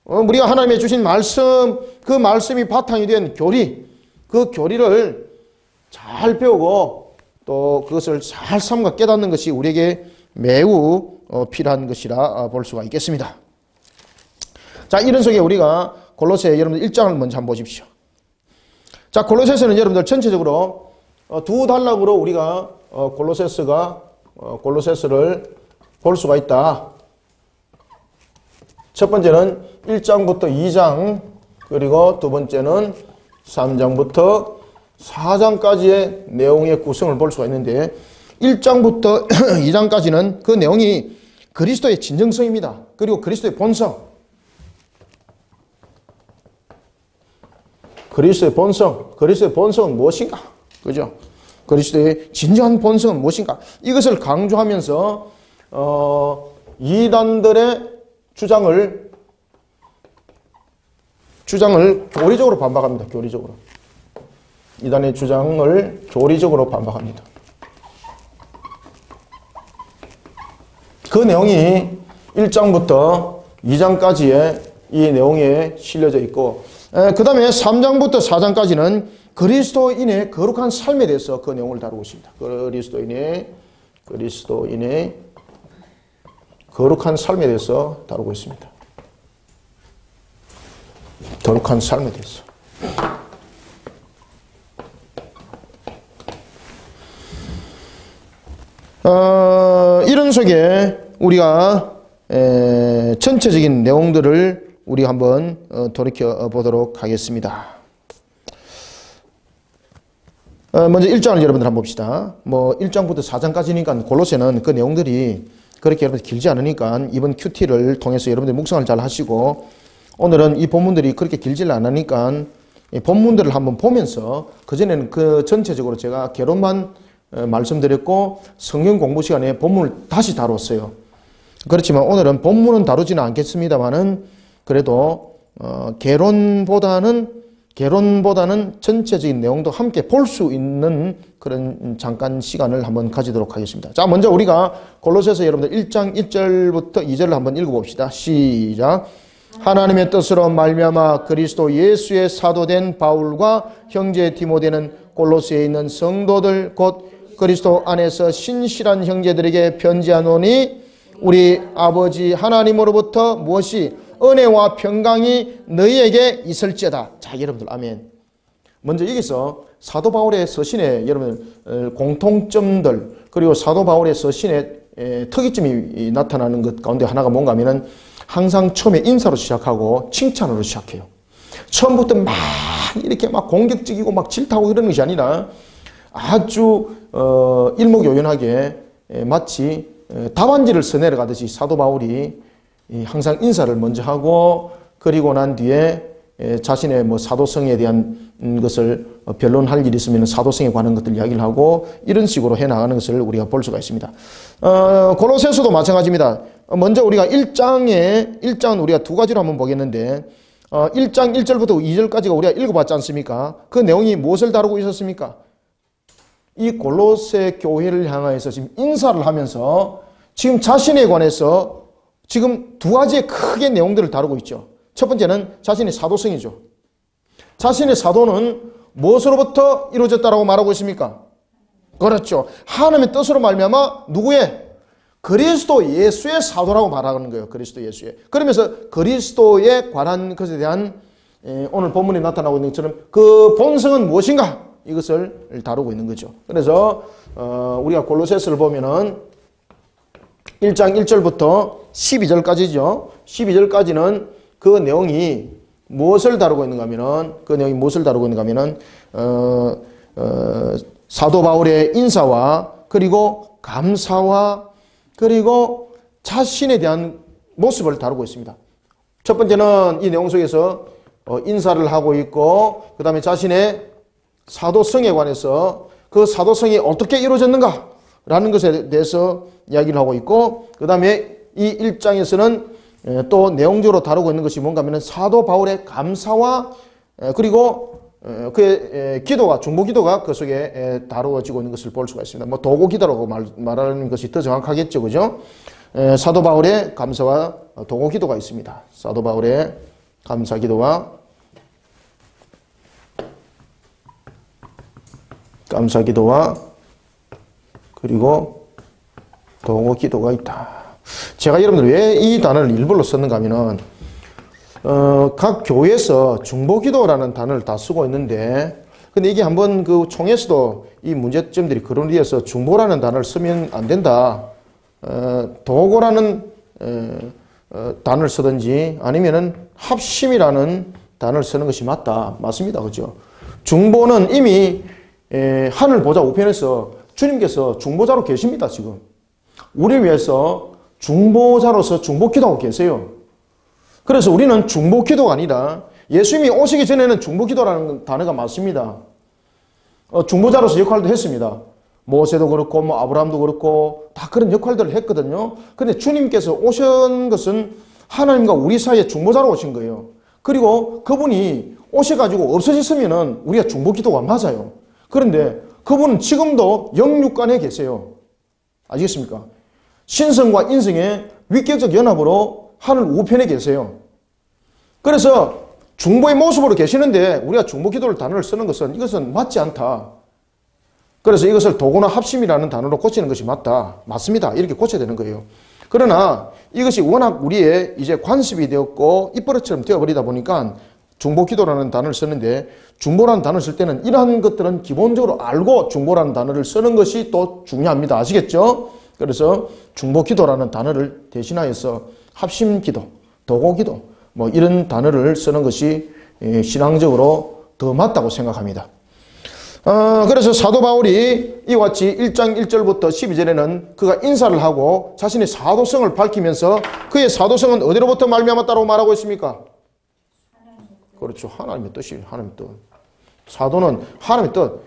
우리가 하나님의 주신 말씀, 그 말씀이 바탕이 된 교리, 그 교리를 잘 배우고 또 그것을 잘 삼가 깨닫는 것이 우리에게 매우 필요한 것이라 볼 수가 있겠습니다. 자, 이런 속에 우리가 골로새 여러분들 1장을 먼저 한번 보십시오. 자, 골로새서는 여러분들 전체적으로 두 단락으로 우리가 골로새서를 볼 수가 있다. 첫 번째는 1장부터 2장, 그리고 두 번째는 3장부터 4장까지의 내용의 구성을 볼 수가 있는데 1장부터 2장까지는 그 내용이 그리스도의 진정성입니다. 그리고 그리스도의 본성. 그리스도의 본성은 무엇인가? 그죠? 그리스도의 진정한 본성은 무엇인가? 이것을 강조하면서 이단들의 주장을 교리적으로 반박합니다. 교리적으로. 이단의 주장을 교리적으로 반박합니다. 그 내용이 1장부터 2장까지의 이 내용에 실려져 있고 그 다음에 3장부터 4장까지는 그리스도인의 거룩한 삶에 대해서 그 내용을 다루고 있습니다. 그리스도인의 거룩한 삶에 대해서 다루고 있습니다. 거룩한 삶에 대해서. 이런 속에 우리가 전체적인 내용들을 우리 한번 돌이켜 보도록 하겠습니다. 먼저 1장을 여러분들 한번 봅시다. 1장부터 4장까지니까 골로새는 그 내용들이 그렇게 여러분들 길지 않으니까 이번 큐티를 통해서 여러분들 묵상을 잘 하시고 오늘은 이 본문들이 그렇게 길지 않으니까 본문들을 한번 보면서 그전에는 그 전체적으로 제가 개론만 말씀드렸고 성경 공부 시간에 본문을 다시 다뤘어요. 그렇지만 오늘은 본문은 다루지는 않겠습니다만은 그래도 개론보다는 전체적인 내용도 함께 볼 수 있는 그런 잠깐 시간을 한번 가지도록 하겠습니다. 자, 먼저 우리가 골로새서 여러분들 1장 1절부터 2절을 한번 읽어봅시다. 시작. 하나님의 뜻으로 말미암아 그리스도 예수의 사도된 바울과 형제 디모데는 골로새에 있는 성도들 곧 그리스도 안에서 신실한 형제들에게 편지하노니 우리 아버지 하나님으로부터 무엇이 은혜와 평강이 너희에게 있을지어다. 자, 여러분들 아멘. 먼저 여기서 사도 바울의 서신에 여러분 공통점들 그리고 사도 바울의 서신의 특이점이 나타나는 것 가운데 하나가 뭔가 하면은 항상 처음에 인사로 시작하고 칭찬으로 시작해요. 처음부터 막 이렇게 막 공격적이고 막 질타하고 이러는 것이 아니라 아주 일목요연하게 마치 답안지를 써내려 가듯이 사도 바울이 항상 인사를 먼저 하고 그리고 난 뒤에 자신의 뭐 사도성에 대한 것을 변론할 일이 있으면 사도성에 관한 것들 이야기를 하고 이런 식으로 해나가는 것을 우리가 볼 수가 있습니다. 골로새서도 마찬가지입니다. 먼저 우리가 1장은 우리가 두 가지로 한번 보겠는데 1장 1절부터 2절까지가 우리가 읽어봤지 않습니까? 그 내용이 무엇을 다루고 있었습니까? 이 골로새 교회를 향하여서 지금 인사를 하면서 지금 자신에 관해서 지금 두 가지의 크게 내용들을 다루고 있죠. 첫 번째는 자신의 사도성이죠. 자신의 사도는 무엇으로부터 이루어졌다라고 말하고 있습니까? 그렇죠. 하나님의 뜻으로 말미암아 누구의? 그리스도 예수의 사도라고 말하는 거예요. 그리스도 예수의. 그러면서 그리스도에 관한 것에 대한 오늘 본문에 나타나고 있는 것처럼 그 본성은 무엇인가? 이것을 다루고 있는 거죠. 그래서 우리가 골로새서를 보면은 1장 1절부터 12절까지죠. 12절까지는 그 내용이 무엇을 다루고 있는가 하면은 사도 바울의 인사와 그리고 감사와 그리고 자신에 대한 모습을 다루고 있습니다. 첫 번째는 이 내용 속에서 인사를 하고 있고 그 다음에 자신의 사도성에 관해서 그 사도성이 어떻게 이루어졌는가 라는 것에 대해서 이야기를 하고 있고 그 다음에 이 1장에서는 또 내용적으로 다루고 있는 것이 뭔가 하면 사도 바울의 감사와 그리고 그의 기도가 중보 기도가 그 속에 다루어지고 있는 것을 볼 수가 있습니다. 뭐 도고 기도라고 말하는 것이 더 정확하겠죠, 그죠? 사도 바울의 감사와 도고 기도가 있습니다. 사도 바울의 감사 기도와 그리고 도고 기도가 있다. 제가 여러분들 왜 이 단어를 일부러 썼는가 하면은 각 교회에서 중보기도라는 단어를 다 쓰고 있는데 근데 이게 한번 그 총회에서도 이 문제점들이 그런 이유에서 중보라는 단어를 쓰면 안 된다. 도고라는 단어를 쓰든지 아니면은 합심이라는 단어를 쓰는 것이 맞다. 맞습니다. 그죠? 중보는 이미 하늘 보좌 우편에서 주님께서 중보자로 계십니다. 지금 우리를 위해서 중보자로서 중보기도하고 계세요. 그래서 우리는 중보기도가 아니라 예수님이 오시기 전에는 중보기도라는 단어가 맞습니다. 중보자로서 역할도 했습니다. 모세도 그렇고 뭐 아브라함도 그렇고 다 그런 역할들을 했거든요. 근데 주님께서 오신 것은 하나님과 우리 사이에 중보자로 오신 거예요. 그리고 그분이 오셔가지고 없어졌으면은 우리가 중보기도가 맞아요. 그런데 그분은 지금도 영육간에 계세요. 아시겠습니까? 신성과 인성의 위격적 연합으로 하늘 우편에 계세요. 그래서 중보의 모습으로 계시는데 우리가 중보기도를 단어를 쓰는 것은 이것은 맞지 않다. 그래서 이것을 도고나 합심이라는 단어로 고치는 것이 맞다. 맞습니다. 이렇게 고쳐야 되는 거예요. 그러나 이것이 워낙 우리의 이제 관습이 되었고 입버릇처럼 되어버리다 보니까 중보기도라는 단어를 쓰는데 중보라는 단어를 쓸 때는 이러한 것들은 기본적으로 알고 중보라는 단어를 쓰는 것이 또 중요합니다. 아시겠죠? 그래서 중보기도라는 단어를 대신하여서 합심기도, 도고기도 뭐 이런 단어를 쓰는 것이 신앙적으로 더 맞다고 생각합니다. 그래서 사도 바울이 이와 같이 1장 1절부터 12절에는 그가 인사를 하고 자신의 사도성을 밝히면서 그의 사도성은 어디로부터 말미암았다고 말하고 있습니까? 그렇죠. 하나님의 뜻이에요. 하나님의 뜻. 사도는 하나님의 뜻.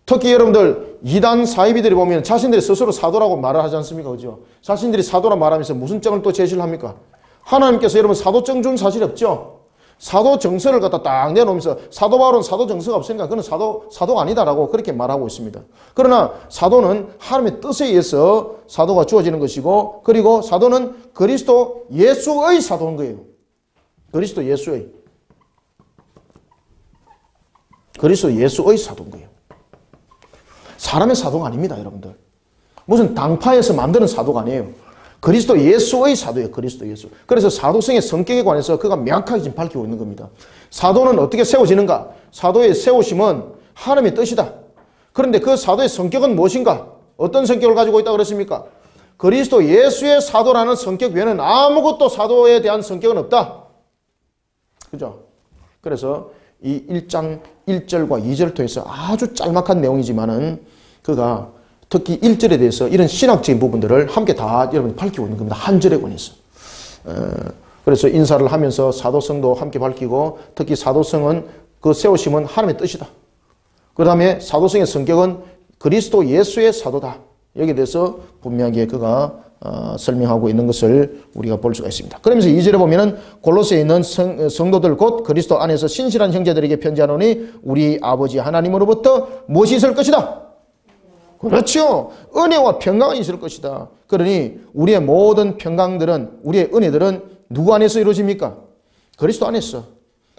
특히 여러분들 이단 사이비들이 보면 자신들이 스스로 사도라고 말을 하지 않습니까? 그죠? 자신들이 사도라 말하면서 무슨 증을 또 제시를 합니까? 하나님께서 여러분 사도증 준 사실이 없죠? 사도 정서를 갖다 딱 내놓으면서 사도 바울은 사도 정서가 없으니까 그는 사도가 아니다라고 그렇게 말하고 있습니다. 그러나 사도는 하나님의 뜻에 의해서 사도가 주어지는 것이고 그리고 사도는 그리스도 예수의 사도인 거예요. 그리스도 예수의 사도인 거예요. 사람의 사도가 아닙니다, 여러분들. 무슨 당파에서 만드는 사도가 아니에요. 그리스도 예수의 사도예요. 그리스도 예수. 그래서 사도성의 성격에 관해서 그가 명확하게 지금 밝히고 있는 겁니다. 사도는 어떻게 세워지는가? 사도의 세우심은 하나님의 뜻이다. 그런데 그 사도의 성격은 무엇인가? 어떤 성격을 가지고 있다고 그랬습니까? 그리스도 예수의 사도라는 성격 외에는 아무것도 사도에 대한 성격은 없다. 그죠? 그래서 이 1장 1절과 2절을 통해서 아주 짤막한 내용이지만은 그가 특히 1절에 대해서 이런 신학적인 부분들을 함께 다 여러분이 밝히고 있는 겁니다. 한 절에 관해서. 그래서 인사를 하면서 사도성도 함께 밝히고 특히 사도성은 그 세우심은 하나님의 뜻이다. 그 다음에 사도성의 성격은 그리스도 예수의 사도다. 여기에 대해서 분명하게 그가 설명하고 있는 것을 우리가 볼 수가 있습니다. 그러면서 2절에 보면은 골로새에 있는 성도들 곧 그리스도 안에서 신실한 형제들에게 편지하노니 우리 아버지 하나님으로부터 무엇이 있을 것이다. 그렇죠. 은혜와 평강이 있을 것이다. 그러니 우리의 모든 평강들은 우리의 은혜들은 누구 안에서 이루어집니까? 그리스도 안에서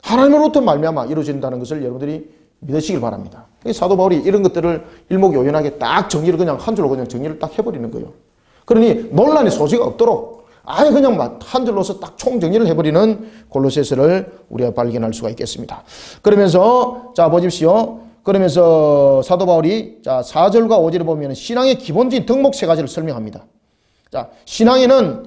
하나님으로부터 말미암아 이루어진다는 것을 여러분들이 믿으시길 바랍니다. 사도 바울이 이런 것들을 일목요연하게 딱 정리를 그냥 한 줄로 그냥 정리를 딱 해버리는 거예요. 그러니 논란의 소지가 없도록 아예 그냥 한 줄로서 딱 총정리를 해버리는 골로새서를 우리가 발견할 수가 있겠습니다. 그러면서 자 보십시오. 그러면서 사도 바울이 자 4절과 5절에 보면 신앙의 기본적인 덕목 세 가지를 설명합니다. 자 신앙에는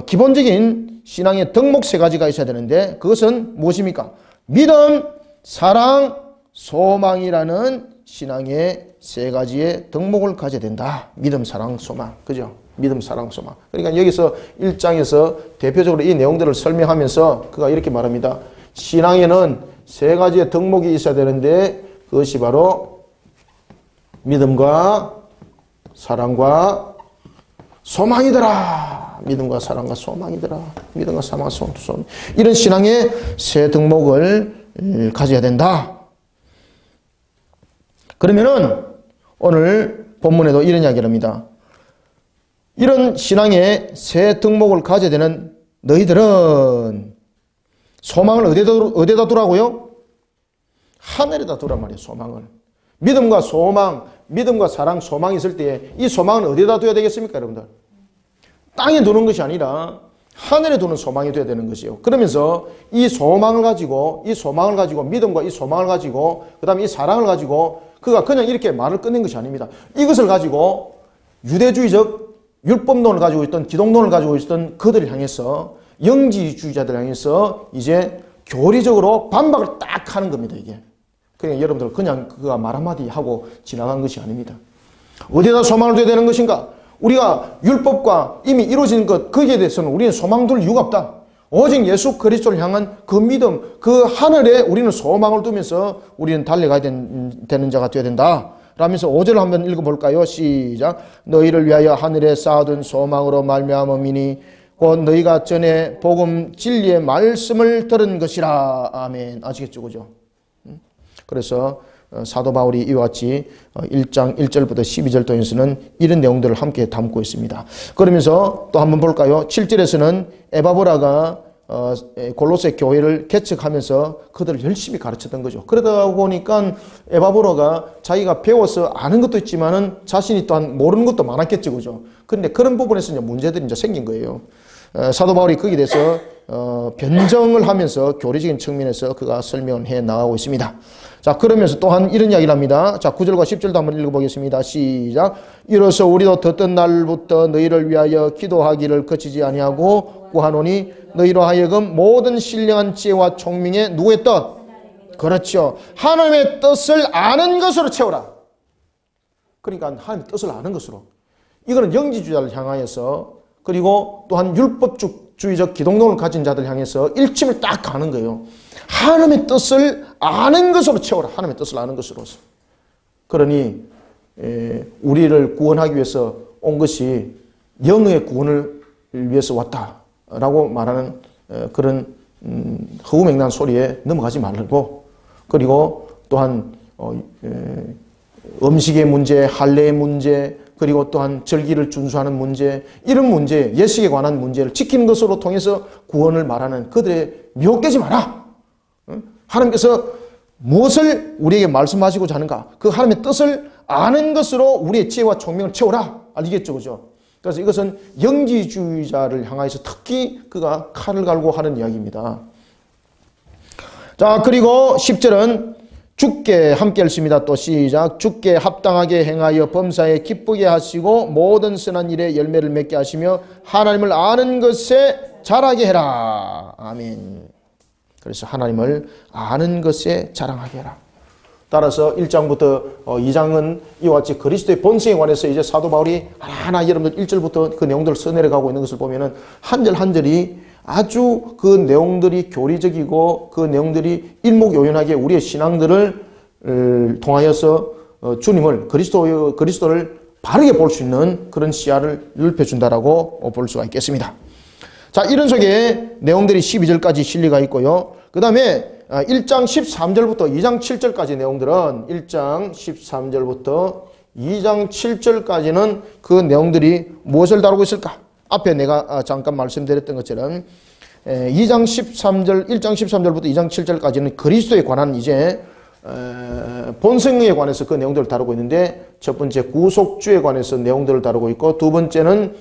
기본적인 신앙의 덕목 세 가지가 있어야 되는데 그것은 무엇입니까? 믿음, 사랑, 소망이라는 신앙의 세 가지의 덕목을 가져야 된다. 믿음, 사랑, 소망. 그죠? 믿음, 사랑, 소망. 그러니까 여기서 1장에서 대표적으로 이 내용들을 설명하면서 그가 이렇게 말합니다. 신앙에는 세 가지의 덕목이 있어야 되는데 그것이 바로 믿음과 사랑과 소망이더라. 믿음과 사랑과 소망이더라. 믿음과 사랑과 소망. 이런 신앙의 세 덕목을 가져야 된다. 그러면은 오늘 본문에도 이런 이야기를 합니다. 이런 신앙의 세 덕목을 가져야 되는 너희들은 소망을 어디에다 두라고요? 하늘에다 두란 말이에요. 소망을. 믿음과 소망, 믿음과 사랑, 소망이 있을 때 이 소망은 어디에다 둬야 되겠습니까, 여러분들? 땅에 두는 것이 아니라 하늘에 두는 소망이 되어야 되는 것이에요. 그러면서 이 소망을 가지고 믿음과 이 소망을 가지고 그 다음에 이 사랑을 가지고 그가 그냥 이렇게 말을 끝낸 것이 아닙니다. 이것을 가지고 유대주의적 율법론을 가지고 있던 기독론을 가지고 있던 그들을 향해서 영지주의자들을 향해서 이제 교리적으로 반박을 딱 하는 겁니다. 이게. 그러니까 여러분들 그냥 그가 말 한마디 하고 지나간 것이 아닙니다. 어디에다 소망을 둬야 되는 것인가? 우리가 율법과 이미 이루어진 것 거기에 대해서는 우리는 소망 둘 이유가 없다. 오직 예수 그리스도를 향한 그 믿음, 그 하늘에 우리는 소망을 두면서 우리는 달려가야 되는 자가 되어야 된다. 라면서 5절을 한번 읽어볼까요? 시작. 너희를 위하여 하늘에 쌓아둔 소망으로 말미암음이니 곧 너희가 전에 복음 진리의 말씀을 들은 것이라. 아멘. 아시겠죠? 그죠? 그래서 사도 바울이 이와 같이 1장 1절부터 12절 통해서는 이런 내용들을 함께 담고 있습니다. 그러면서 또 한번 볼까요? 7절에서는 에바브라가 골로새 교회를 개척하면서 그들을 열심히 가르쳤던 거죠. 그러다 보니까 에바브라가 자기가 배워서 아는 것도 있지만은 자신이 또한 모르는 것도 많았겠죠. 그죠? 그런데 그런 부분에서 이제 문제들이 이제 생긴 거예요. 사도 바울이 거기에 대해서 변정을 하면서 교리적인 측면에서 그가 설명을 해 나가고 있습니다. 자, 그러면서 또한 이런 이야기를 합니다. 자, 9절과 10절도 한번 읽어보겠습니다. 시작. 이로써 우리도 듣던 날부터 너희를 위하여 기도하기를 그치지 아니하고 구하노니 너희로 하여금 모든 신령한 지혜와 총명에 누구의 뜻? 그렇죠. 하나님의 뜻을 아는 것으로 채워라. 그러니까 하나님의 뜻을 아는 것으로. 이거는 영지주의자를 향하여서 그리고 또한 율법주의적 기독론을 가진 자들 향해서 일침을 딱 가는 거예요. 하나님의 뜻을 아는 것으로 채워라. 하나님의 뜻을 아는 것으로서. 그러니 우리를 구원하기 위해서 온 것이 영의 구원을 위해서 왔다라고 말하는 그런 허우맹랑한 소리에 넘어가지 말고 그리고 또한 음식의 문제, 할례의 문제, 그리고 또한 절기를 준수하는 문제, 이런 문제, 예식에 관한 문제를 지키는 것으로 통해서 구원을 말하는 그들의 미혹되지 마라. 하나님께서 무엇을 우리에게 말씀하시고자 하는가? 그 하나님의 뜻을 아는 것으로 우리의 지혜와 총명을 채워라. 알겠죠? 그죠? 그래서 이것은 영지주의자를 향하여서 특히 그가 칼을 갈고 하는 이야기입니다. 자, 그리고 10절은 주께 함께 읽습니다. 또 시작. 주께 합당하게 행하여 범사에 기쁘게 하시고 모든 선한 일에 열매를 맺게 하시며 하나님을 아는 것에 자라게 해라. 아멘. 그래서 하나님을 아는 것에 자랑하게 해라. 따라서 1장부터 2장은 이와 같이 그리스도의 본성에 관해서 이제 사도 바울이 하나하나 여러분들 1절부터 그 내용들을 써내려가고 있는 것을 보면은 한 절 한 절이 아주 그 내용들이 교리적이고 그 내용들이 일목요연하게 우리의 신앙들을 통하여서 주님을 그리스도를 바르게 볼 수 있는 그런 시야를 넓혀준다라고 볼 수가 있겠습니다. 자, 이런 속에 내용들이 12절까지 실리가 있고요. 그 다음에 1장 13절부터 2장 7절까지 내용들은 1장 13절부터 2장 7절까지는 그 내용들이 무엇을 다루고 있을까? 앞에 내가 잠깐 말씀드렸던 것처럼 1장 13절부터 2장 7절까지는 그리스도에 관한 이제 본성에 관해서 그 내용들을 다루고 있는데, 첫 번째 구속주에 관해서 내용들을 다루고 있고, 두 번째는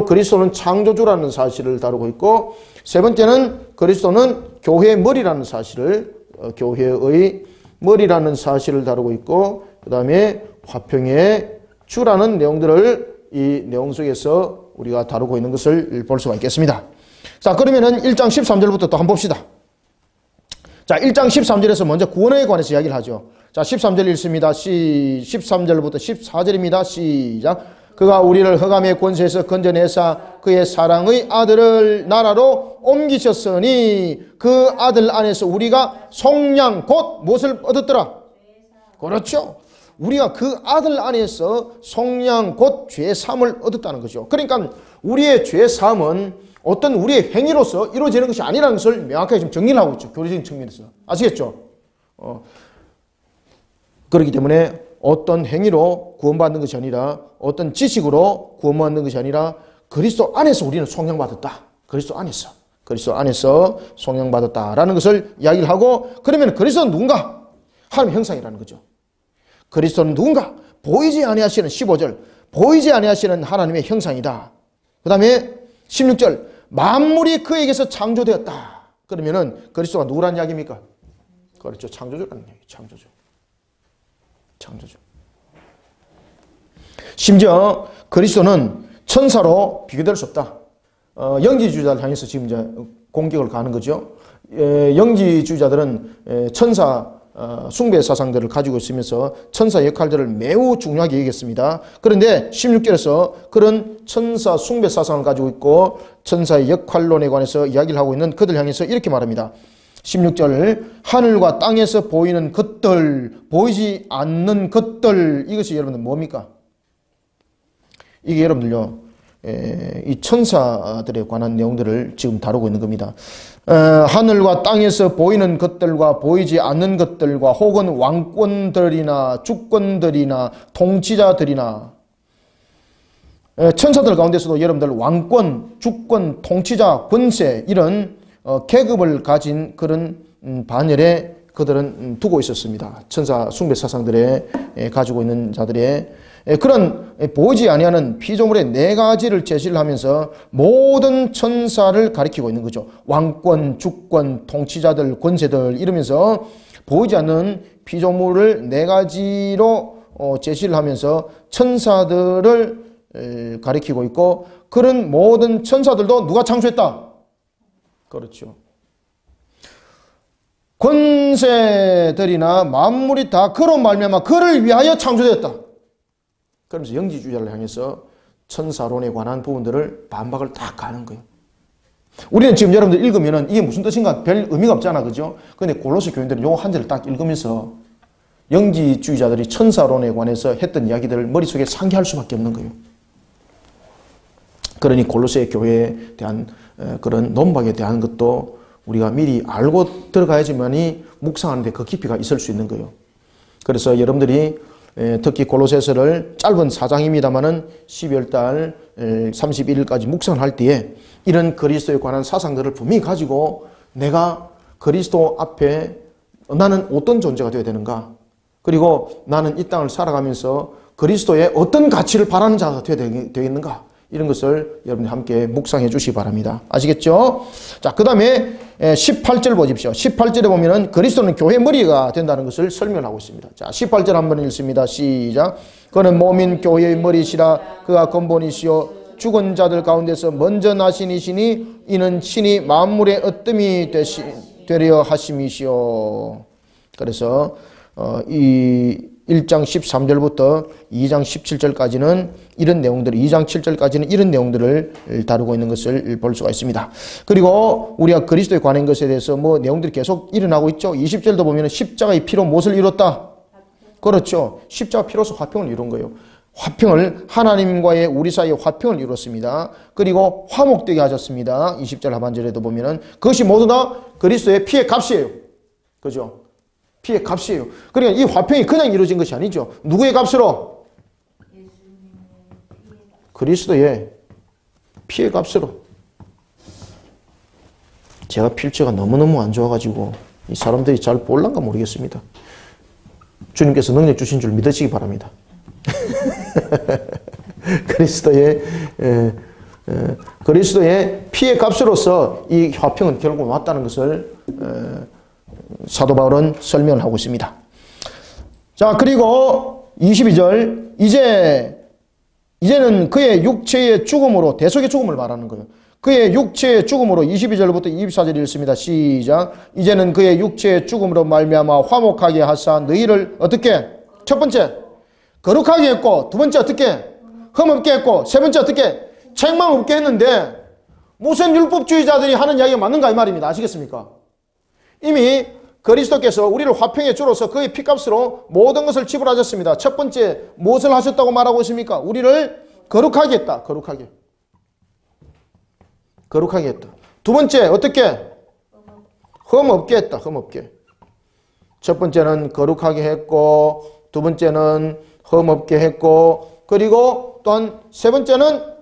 그리스도는 창조주라는 사실을 다루고 있고, 세 번째는 그리스도는 교회의 머리라는 사실을 다루고 있고, 그 다음에 화평의 주라는 내용들을 이 내용 속에서 우리가 다루고 있는 것을 볼 수가 있겠습니다. 자, 그러면은 1장 13절부터 또 한번 봅시다. 자, 1장 13절에서 먼저 구원에 관해서 이야기를 하죠. 자, 13절 읽습니다. 13절부터 14절입니다. 시작. 그가 우리를 흑암의 권세에서 건져내사 그의 사랑의 아들을 나라로 옮기셨으니 그 아들 안에서 우리가 속량 곧 무엇을 얻었더라? 그렇죠. 우리가 그 아들 안에서 속량 곧 죄사함을 얻었다는 거죠. 그러니까 우리의 죄사함은 어떤 우리의 행위로서 이루어지는 것이 아니라는 것을 명확하게 지금 정리를 하고 있죠. 교리적인 측면에서. 아시겠죠? 그렇기 때문에 어떤 행위로 구원받는 것이 아니라, 어떤 지식으로 구원받는 것이 아니라 그리스도 안에서 우리는 속량받았다. 그리스도 안에서 속량받았다라는 것을 이야기를 하고, 그러면 그리스도는 누군가? 하나님의 형상이라는 거죠. 그리스도는 누군가? 보이지 아니하시는 15절, 보이지 아니하시는 하나님의 형상이다. 그 다음에 16절, 만물이 그에게서 창조되었다. 그러면은 그리스도가 누구란 이야기입니까? 그렇죠. 창조주라는 얘기. 창조주. 심지어 그리스도는 천사로 비교될 수 없다. 영지주의자를 향해서 지금 이제 공격을 가는 거죠. 영지주의자들은 천사 숭배 사상들을 가지고 있으면서 천사 역할들을 매우 중요하게 여겼습니다. 그런데 16절에서 그런 천사 숭배 사상을 가지고 있고 천사의 역할론에 관해서 이야기를 하고 있는 그들 향해서 이렇게 말합니다. 16절, 하늘과 땅에서 보이는 것들, 보이지 않는 것들, 이것이 여러분들 뭡니까? 이게 여러분들요, 이 천사들에 관한 내용들을 지금 다루고 있는 겁니다. 하늘과 땅에서 보이는 것들과 보이지 않는 것들과 혹은 왕권들이나 주권들이나 통치자들이나, 천사들 가운데서도 여러분들 왕권, 주권, 통치자, 권세 이런 계급을 가진 그런 반열에 그들은 두고 있었습니다. 천사 숭배 사상들에 가지고 있는 자들의 그런 보이지 아니하는 피조물의 네 가지를 제시를 하면서 모든 천사를 가리키고 있는 거죠. 왕권, 주권, 통치자들, 권세들 이러면서 보이지 않는 피조물을 네 가지로 제시를 하면서 천사들을 가리키고 있고, 그런 모든 천사들도 누가 창조했다? 그렇죠. 권세들이나 만물이 다 그로 말미암아 그를 위하여 창조되었다. 그러면서 영지주의자를 향해서 천사론에 관한 부분들을 반박을 딱 가는 거예요. 우리는 지금 여러분들 읽으면은 이게 무슨 뜻인가 별 의미가 없잖아, 그죠? 근데 골로새 교인들은 요 한 절을 딱 읽으면서 영지주의자들이 천사론에 관해서 했던 이야기들을 머릿속에 상기할 수밖에 없는 거예요. 그러니 골로새 교회에 대한 그런 논박에 대한 것도 우리가 미리 알고 들어가야지만이 묵상하는데 그 깊이가 있을 수 있는 거예요. 그래서 여러분들이 특히 골로새서를 짧은 4장입니다마는 12월 달 31일까지 묵상을 할 때에 이런 그리스도에 관한 사상들을 분명히 가지고 내가 그리스도 앞에 나는 어떤 존재가 되어야 되는가, 그리고 나는 이 땅을 살아가면서 그리스도의 어떤 가치를 바라는 자가 되어야 되겠는가, 이런 것을 여러분이 함께 묵상해 주시기 바랍니다. 아시겠죠? 자, 그 다음에 18절 보십시오. 18절에 보면은 그리스도는 교회 머리가 된다는 것을 설명하고 있습니다. 자, 18절 한번 읽습니다. 시작. 그는 몸인 교회의 머리시라. 그가 근본이시요 죽은 자들 가운데서 먼저 나신 이시니 이는 친히 만물의 으뜸이 되려 하심이시요. 그래서 이 1장 13절부터 2장 17절까지는 이런 내용들, 2장 7절까지는 이런 내용들을 다루고 있는 것을 볼 수가 있습니다. 그리고 우리가 그리스도에 관한 것에 대해서 뭐 내용들이 계속 일어나고 있죠. 20절도 보면 십자가의 피로 무엇을 이뤘다? 그렇죠. 십자가 피로서 화평을 이룬 거예요. 화평을, 하나님과의 우리 사이의 화평을 이뤘습니다. 그리고 화목되게 하셨습니다. 20절 하반절에도 보면은 그것이 모두 다 그리스도의 피의 값이에요. 그죠? 피의 값이에요. 그러니까 이 화평이 그냥 이루어진 것이 아니죠. 누구의 값으로? 그리스도의 피의 값으로. 제가 필체가 너무너무 안 좋아가지고 이 사람들이 잘 볼란가 모르겠습니다. 주님께서 능력 주신 줄 믿으시기 바랍니다. 그리스도의 피의 값으로서 이 화평은 결국 왔다는 것을 사도 바울은 설명을 하고 있습니다. 자, 그리고 22절, 이제는 그의 육체의 죽음으로, 대속의 죽음을 말하는 거예요. 그의 육체의 죽음으로 22절부터 24절 읽습니다. 시작. 이제는 그의 육체의 죽음으로 말미암아 화목하게 하사 너희를 어떻게? 첫 번째, 거룩하게 했고, 두 번째 어떻게? 흠없게 했고, 세 번째 어떻게? 책망 없게 했는데 무슨 율법주의자들이 하는 이야기가 맞는가 이 말입니다. 아시겠습니까? 이미 그리스도께서 우리를 화평에 주로서 그의 피값으로 모든 것을 지불하셨습니다. 첫 번째 무엇을 하셨다고 말하고 있습니까? 우리를 거룩하게 했다. 거룩하게 했다. 두 번째 어떻게? 흠없게 했다. 흠없게. 첫 번째는 거룩하게 했고, 두 번째는 흠없게 했고, 그리고 또한 세 번째는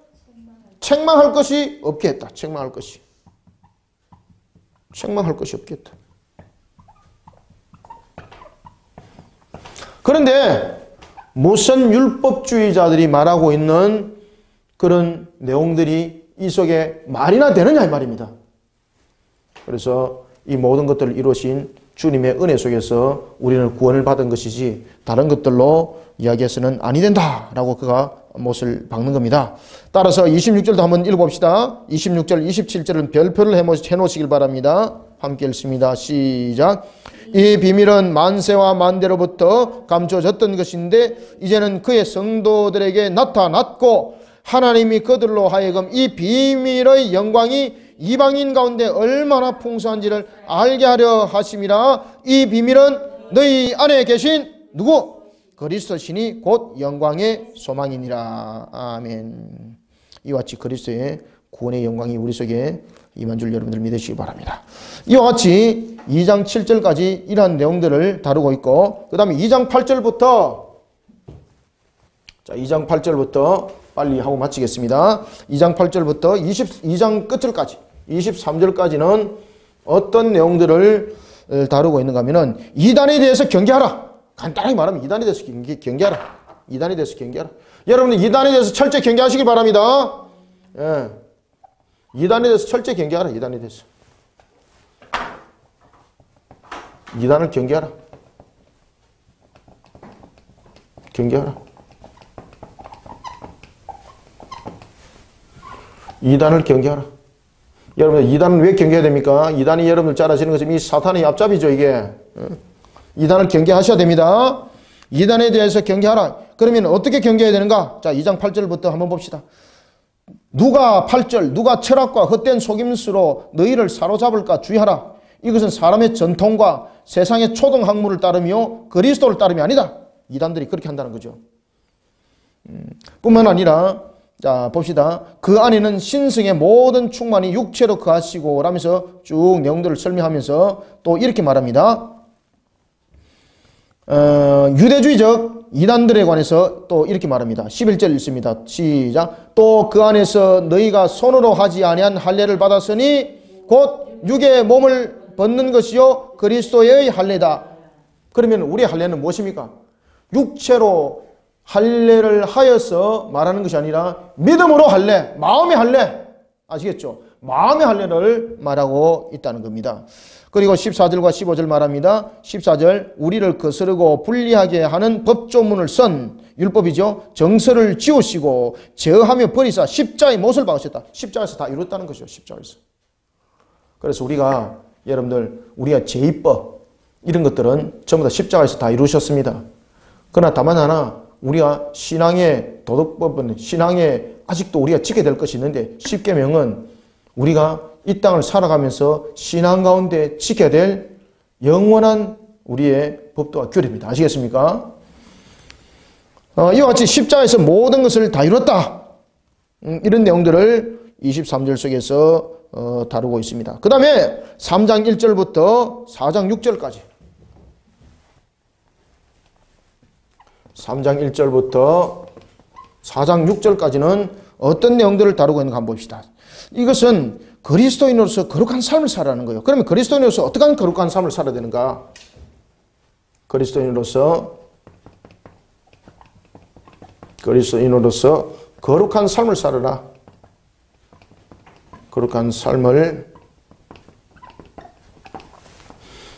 책망할 것이 없게 했다. 책망할 것이 없게 했다. 그런데 무슨 율법주의자들이 말하고 있는 그런 내용들이 이 속에 말이나 되느냐 이 말입니다. 그래서 이 모든 것들을 이루신 주님의 은혜 속에서 우리는 구원을 받은 것이지 다른 것들로 이야기해서는 아니 된다라고 그가 못을 박는 겁니다. 따라서 26절도 한번 읽어봅시다. 26절, 27절은 별표를 해놓으시길 바랍니다. 함께 읽습니다. 시작. 이 비밀은 만세와 만대로부터 감춰졌던 것인데 이제는 그의 성도들에게 나타났고 하나님이 그들로 하여금 이 비밀의 영광이 이방인 가운데 얼마나 풍성한지를 알게 하려 하심이라. 이 비밀은 너희 안에 계신 누구? 그리스도시니 곧 영광의 소망이니라. 아멘. 이와 같이 그리스도의 구원의 영광이 우리 속에 임한 줄 여러분들 믿으시기 바랍니다. 이와 같이 2장 7절까지 이러한 내용들을 다루고 있고, 그 다음에 2장 8절부터, 자, 2장 8절부터 빨리 하고 마치겠습니다. 2장 8절부터 22장 끝절까지, 23절까지는 어떤 내용들을 다루고 있는가 하면은 이단에 대해서 경계하라. 간단하게 말하면 이단에 대해서 경계하라. 이단에 대해서 경계하라. 여러분들 이단에 대해서 철저히 경계하시기 바랍니다. 예. 이단에 대해서 철저히 경계하라. 이단에 대해서. 이단을 경계하라. 경계하라. 이단을 경계하라. 여러분들 이단은 왜 경계해야 됩니까? 이단이 여러분들 잘 아시는 것은 이 사탄의 앞잡이죠, 이게. 이단을 경계하셔야 됩니다. 이단에 대해서 경계하라. 그러면 어떻게 경계해야 되는가? 자, 2장 8절부터 한번 봅시다. 누가 8절, 누가 철학과 헛된 속임수로 너희를 사로잡을까 주의하라. 이것은 사람의 전통과 세상의 초등학문을 따르며 그리스도를 따름이 아니다. 이단들이 그렇게 한다는 거죠. 뿐만 아니라 자 봅시다. 그 안에는 신성의 모든 충만이 육체로 거하시고 라면서 쭉 내용들을 설명하면서 또 이렇게 말합니다. 유대주의적 이단들에 관해서 또 이렇게 말합니다. 11절 읽습니다. 시작. 또 그 안에서 너희가 손으로 하지 아니한 할례를 받았으니 곧 육의 몸을 벗는 것이요 그리스도의 할례다. 그러면 우리의 할례는 무엇입니까? 육체로 할례를 하여서 말하는 것이 아니라 믿음으로 할례, 마음의 할례, 아시겠죠? 마음의 할례를 말하고 있다는 겁니다. 그리고 14절과 15절 말합니다. 14절 우리를 거스르고 불리하게 하는 법조문을 쓴 율법이죠. 정서를 지우시고 제어하며 버리사 십자의 못을 박으셨다. 십자에서 다 이뤘다는 것이죠. 십자에서. 그래서 우리가 여러분들 우리가 제2법 이런 것들은 전부 다 십자가에서 다 이루셨습니다. 그러나 다만 하나 우리가 신앙의 도덕법은 신앙에 아직도 우리가 지켜야 될 것이 있는데 십계명은 우리가 이 땅을 살아가면서 신앙 가운데 지켜야 될 영원한 우리의 법도와 규례입니다. 아시겠습니까? 이와 같이 십자가에서 모든 것을 다 이뤘다. 이런 내용들을 23절 속에서 다루고 있습니다. 그 다음에 3장 1절부터 4장 6절까지 3장 1절부터 4장 6절까지는 어떤 내용들을 다루고 있는가 한번 봅시다. 이것은 그리스도인으로서 거룩한 삶을 살아가는 거예요. 그러면 그리스도인으로서 어떠한 거룩한 삶을 살아야 되는가? 그리스도인으로서 거룩한 삶을 살아라. 거룩한 삶을.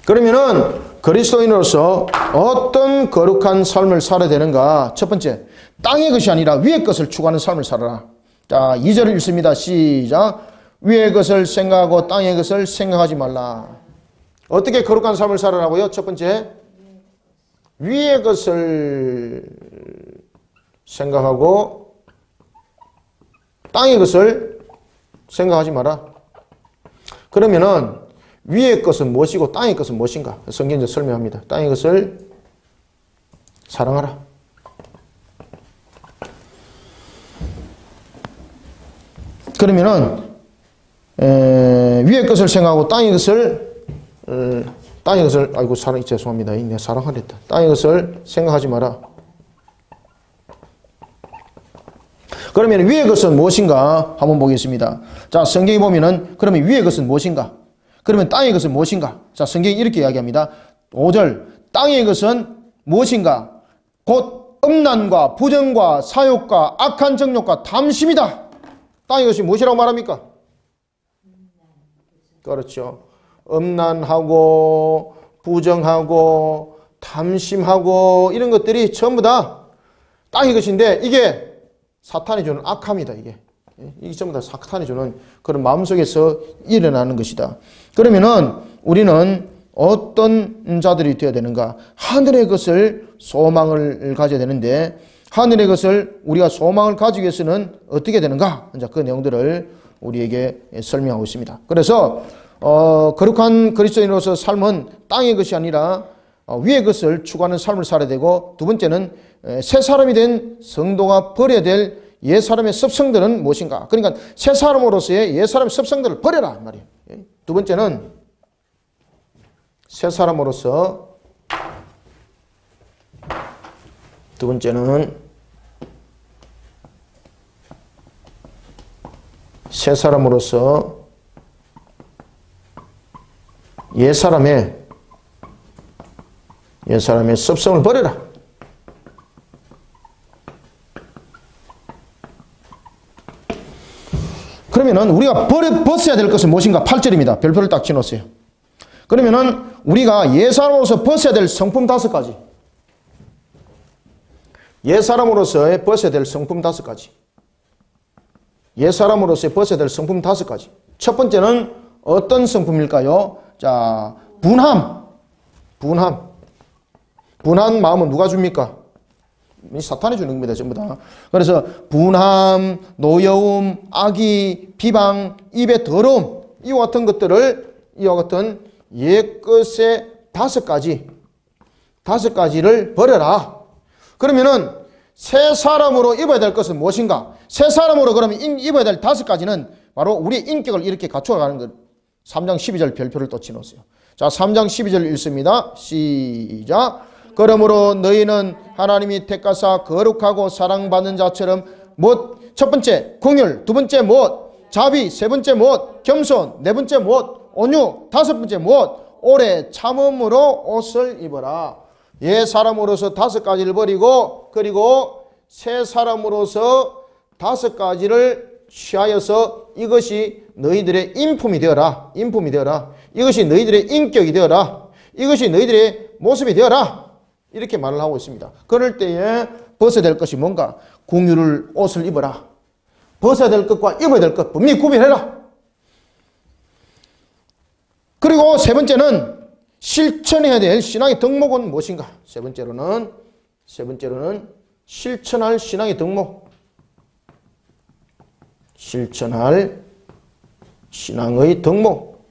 그러면은 그리스도인으로서 어떤 거룩한 삶을 살아야 되는가? 첫 번째, 땅의 것이 아니라 위의 것을 추구하는 삶을 살아라. 자, 2절을 읽습니다. 시작. 위의 것을 생각하고 땅의 것을 생각하지 말라. 어떻게 거룩한 삶을 살아라고요? 첫 번째, 위의 것을 생각하고 땅의 것을 생각하지 마라. 그러면은 위의 것은 무엇이고 땅의 것은 무엇인가? 성경에서 설명합니다. 땅의 것을 사랑하라. 그러면은 위의 것을 생각하고 땅의 것을 아이고 죄송합니다. 내가 사랑하랬다. 땅의 것을 생각하지 마라. 그러면 위의 것은 무엇인가 한번 보겠습니다. 자, 성경에 보면은 그러면 위의 것은 무엇인가? 그러면 땅의 것은 무엇인가? 자, 성경이 이렇게 이야기합니다. 5절 땅의 것은 무엇인가? 곧 음란과 부정과 사욕과 악한 정욕과 탐심이다. 땅의 것이 무엇이라고 말합니까? 그렇죠. 음란하고 부정하고 탐심하고 이런 것들이 전부 다 땅의 것인데 이게 사탄이 주는 악함이다. 이게 전부 다 사탄이 주는 그런 마음속에서 일어나는 것이다. 그러면은 우리는 어떤 자들이 되어야 되는가? 하늘의 것을 소망을 가져야 되는데 하늘의 것을 우리가 소망을 가지기 위해서는 어떻게 되는가? 이제 그 내용들을 우리에게 설명하고 있습니다. 그래서 거룩한 그리스도인으로서 삶은 땅의 것이 아니라 위의 것을 추구하는 삶을 살아야 되고, 두 번째는 새 사람이 된 성도가 버려야 될 옛 사람의 습성들은 무엇인가? 그러니까 새 사람으로서의 옛 사람의 습성들을 버려라 말이에요. 두 번째는 새 사람으로서 옛 사람의 습성을 버려라. 그러면은 우리가 벗어야 될 것은 무엇인가? 8절입니다. 별표를 딱 치놓으세요. 그러면은 우리가 옛 사람으로서 벗어야 될 성품 5가지. 옛 사람으로서의 벗어야 될 성품 5가지. 옛 사람으로서의 벗어야 될 성품 5가지. 첫 번째는 어떤 성품일까요? 자, 분한 마음은 누가 줍니까? 사탄이 주는 겁니다. 전부 다. 그래서 분함, 노여움, 악의, 비방, 입의 더러움, 이와 같은 것들을 이와 같은 옛것의 5가지를 버려라. 그러면은 새 사람으로 입어야 될 것은 무엇인가? 새 사람으로 그러면 입어야 될 5가지는 바로 우리의 인격을 이렇게 갖춰가는 것. 3장 12절 별표를 또 치놓으세요. 자, 3장 12절 읽습니다. 시작. 그러므로 너희는 하나님이 택하사 거룩하고 사랑받는 자처럼 첫 번째 긍휼, 두 번째 자비, 세 번째 겸손, 네 번째 온유, 다섯 번째 오래 참음으로 옷을 입어라. 옛 사람으로서 5가지를 버리고 그리고 새 사람으로서 5가지를 취하여서 이것이 너희들의 인품이 되어라. 이것이 너희들의 인격이 되어라. 이것이 너희들의 모습이 되어라. 이렇게 말을 하고 있습니다. 그럴 때에 벗어야 될 것이 뭔가? 긍휼을 옷을 입어라. 벗어야 될 것과 입어야 될 것 분명히 구별해라. 그리고 세 번째는 실천해야 될 신앙의 덕목은 무엇인가? 세 번째로는 실천할 신앙의 덕목. 실천할 신앙의 덕목.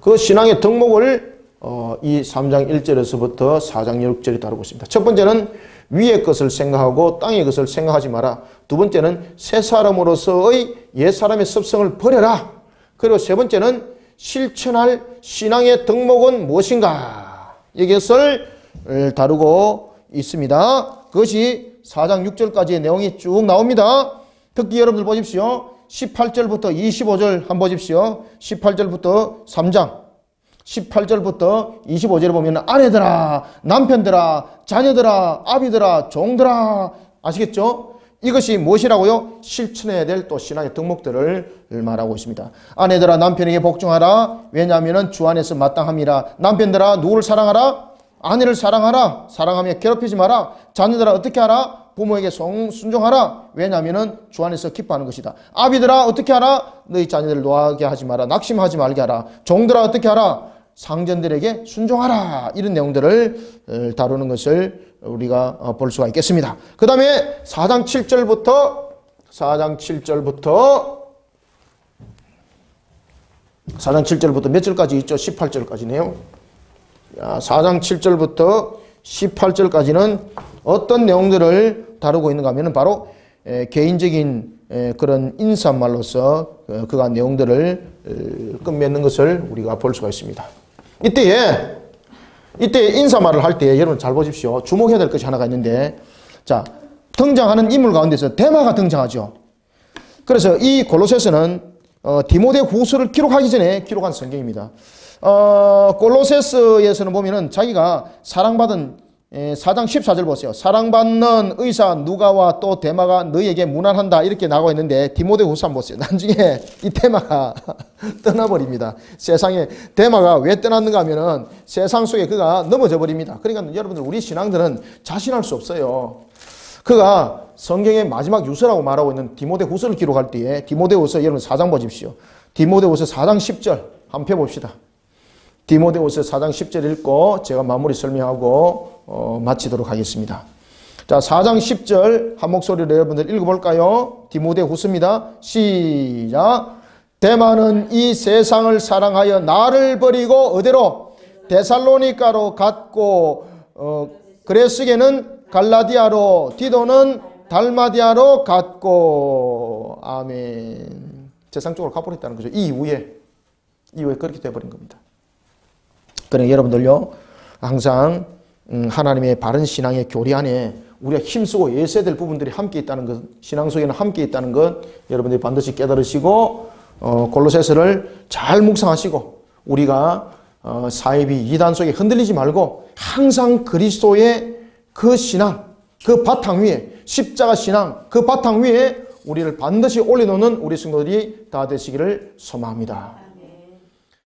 그 신앙의 덕목을 이 3장 1절에서부터 4장 6절이 다루고 있습니다. 첫 번째는 위의 것을 생각하고 땅의 것을 생각하지 마라. 두 번째는 새 사람으로서의 옛 사람의 습성을 버려라. 그리고 세 번째는 실천할 신앙의 덕목은 무엇인가? 이것을 다루고 있습니다. 그것이 4장 6절까지의 내용이 쭉 나옵니다. 특히 여러분들 보십시오. 18절부터 25절 한번 보십시오. 18절부터 3장 18절부터 25절에 보면 아내들아, 남편들아, 자녀들아, 아비들아, 종들아, 아시겠죠? 이것이 무엇이라고요? 실천해야 될 또 신앙의 덕목들을 말하고 있습니다. 아내들아 남편에게 복종하라. 왜냐하면 주 안에서 마땅함이라. 남편들아 누구를 사랑하라? 아내를 사랑하라. 사랑하며 괴롭히지 마라. 자녀들아 어떻게 하라? 부모에게 순종하라. 왜냐하면 주 안에서 기뻐하는 것이다. 아비들아 어떻게 하라? 너희 자녀들을 노하게 하지 마라. 낙심하지 말게 하라. 종들아 어떻게 하라? 상전들에게 순종하라. 이런 내용들을 다루는 것을 우리가 볼 수가 있겠습니다. 그 다음에 4장 7절부터 4장 7절부터 몇 절까지 있죠? 18절까지네요. 4장 7절부터 18절까지는 어떤 내용들을 다루고 있는가 하면 바로 개인적인 그런 인사말로서 그간 내용들을 끝맺는 것을 우리가 볼 수가 있습니다. 이때 인사말을 할 때 여러분 잘 보십시오. 주목해야 될 것이 하나가 있는데, 자, 등장하는 인물 가운데서 데마가 등장하죠. 그래서 이 골로새서는 디모데 후서를 기록하기 전에 기록한 성경입니다. 골로새서에서는 보면은 자기가 사랑받은 4장 14절 보세요. 사랑받는 의사 누가와 또 데마가 너희에게 문안한다 이렇게 나와 있는데 디모데후서 한번 보세요. 나중에 이 데마가 떠나버립니다. 세상에 데마가 왜 떠났는가 하면은 세상 속에 그가 넘어져 버립니다. 그러니까 여러분들 우리 신앙들은 자신할 수 없어요. 그가 성경의 마지막 유서라고 말하고 있는 디모데후서를 기록할 때에 디모데후서 여러분 4장 보십시오. 디모데후서 4장 10절 한번 펴봅시다. 디모데후서 4장 10절 읽고 제가 마무리 설명하고 마치도록 하겠습니다. 자, 4장 10절 한 목소리로 여러분들 읽어볼까요? 디모데후서입니다. 시작. 데마는 이 세상을 사랑하여 나를 버리고 어디로? 데살로니가로 갔고 그레스게는 갈라디아로, 디도는 달마디아로 갔고. 아멘. 세상 쪽으로 가버렸다는 거죠. 이 이후에 그렇게 돼버린 겁니다. 그러니까 여러분들요, 항상 하나님의 바른 신앙의 교리 안에 우리가 힘쓰고 애써야 될 부분들이 함께 있다는 것, 신앙 속에는 함께 있다는 것 여러분들이 반드시 깨달으시고 골로새서를 잘 묵상하시고 우리가 사이비 이단 속에 흔들리지 말고 항상 그리스도의 그 신앙, 그 바탕 위에 십자가 신앙, 그 바탕 위에 우리를 반드시 올려놓는 우리 성도들이 다 되시기를 소망합니다.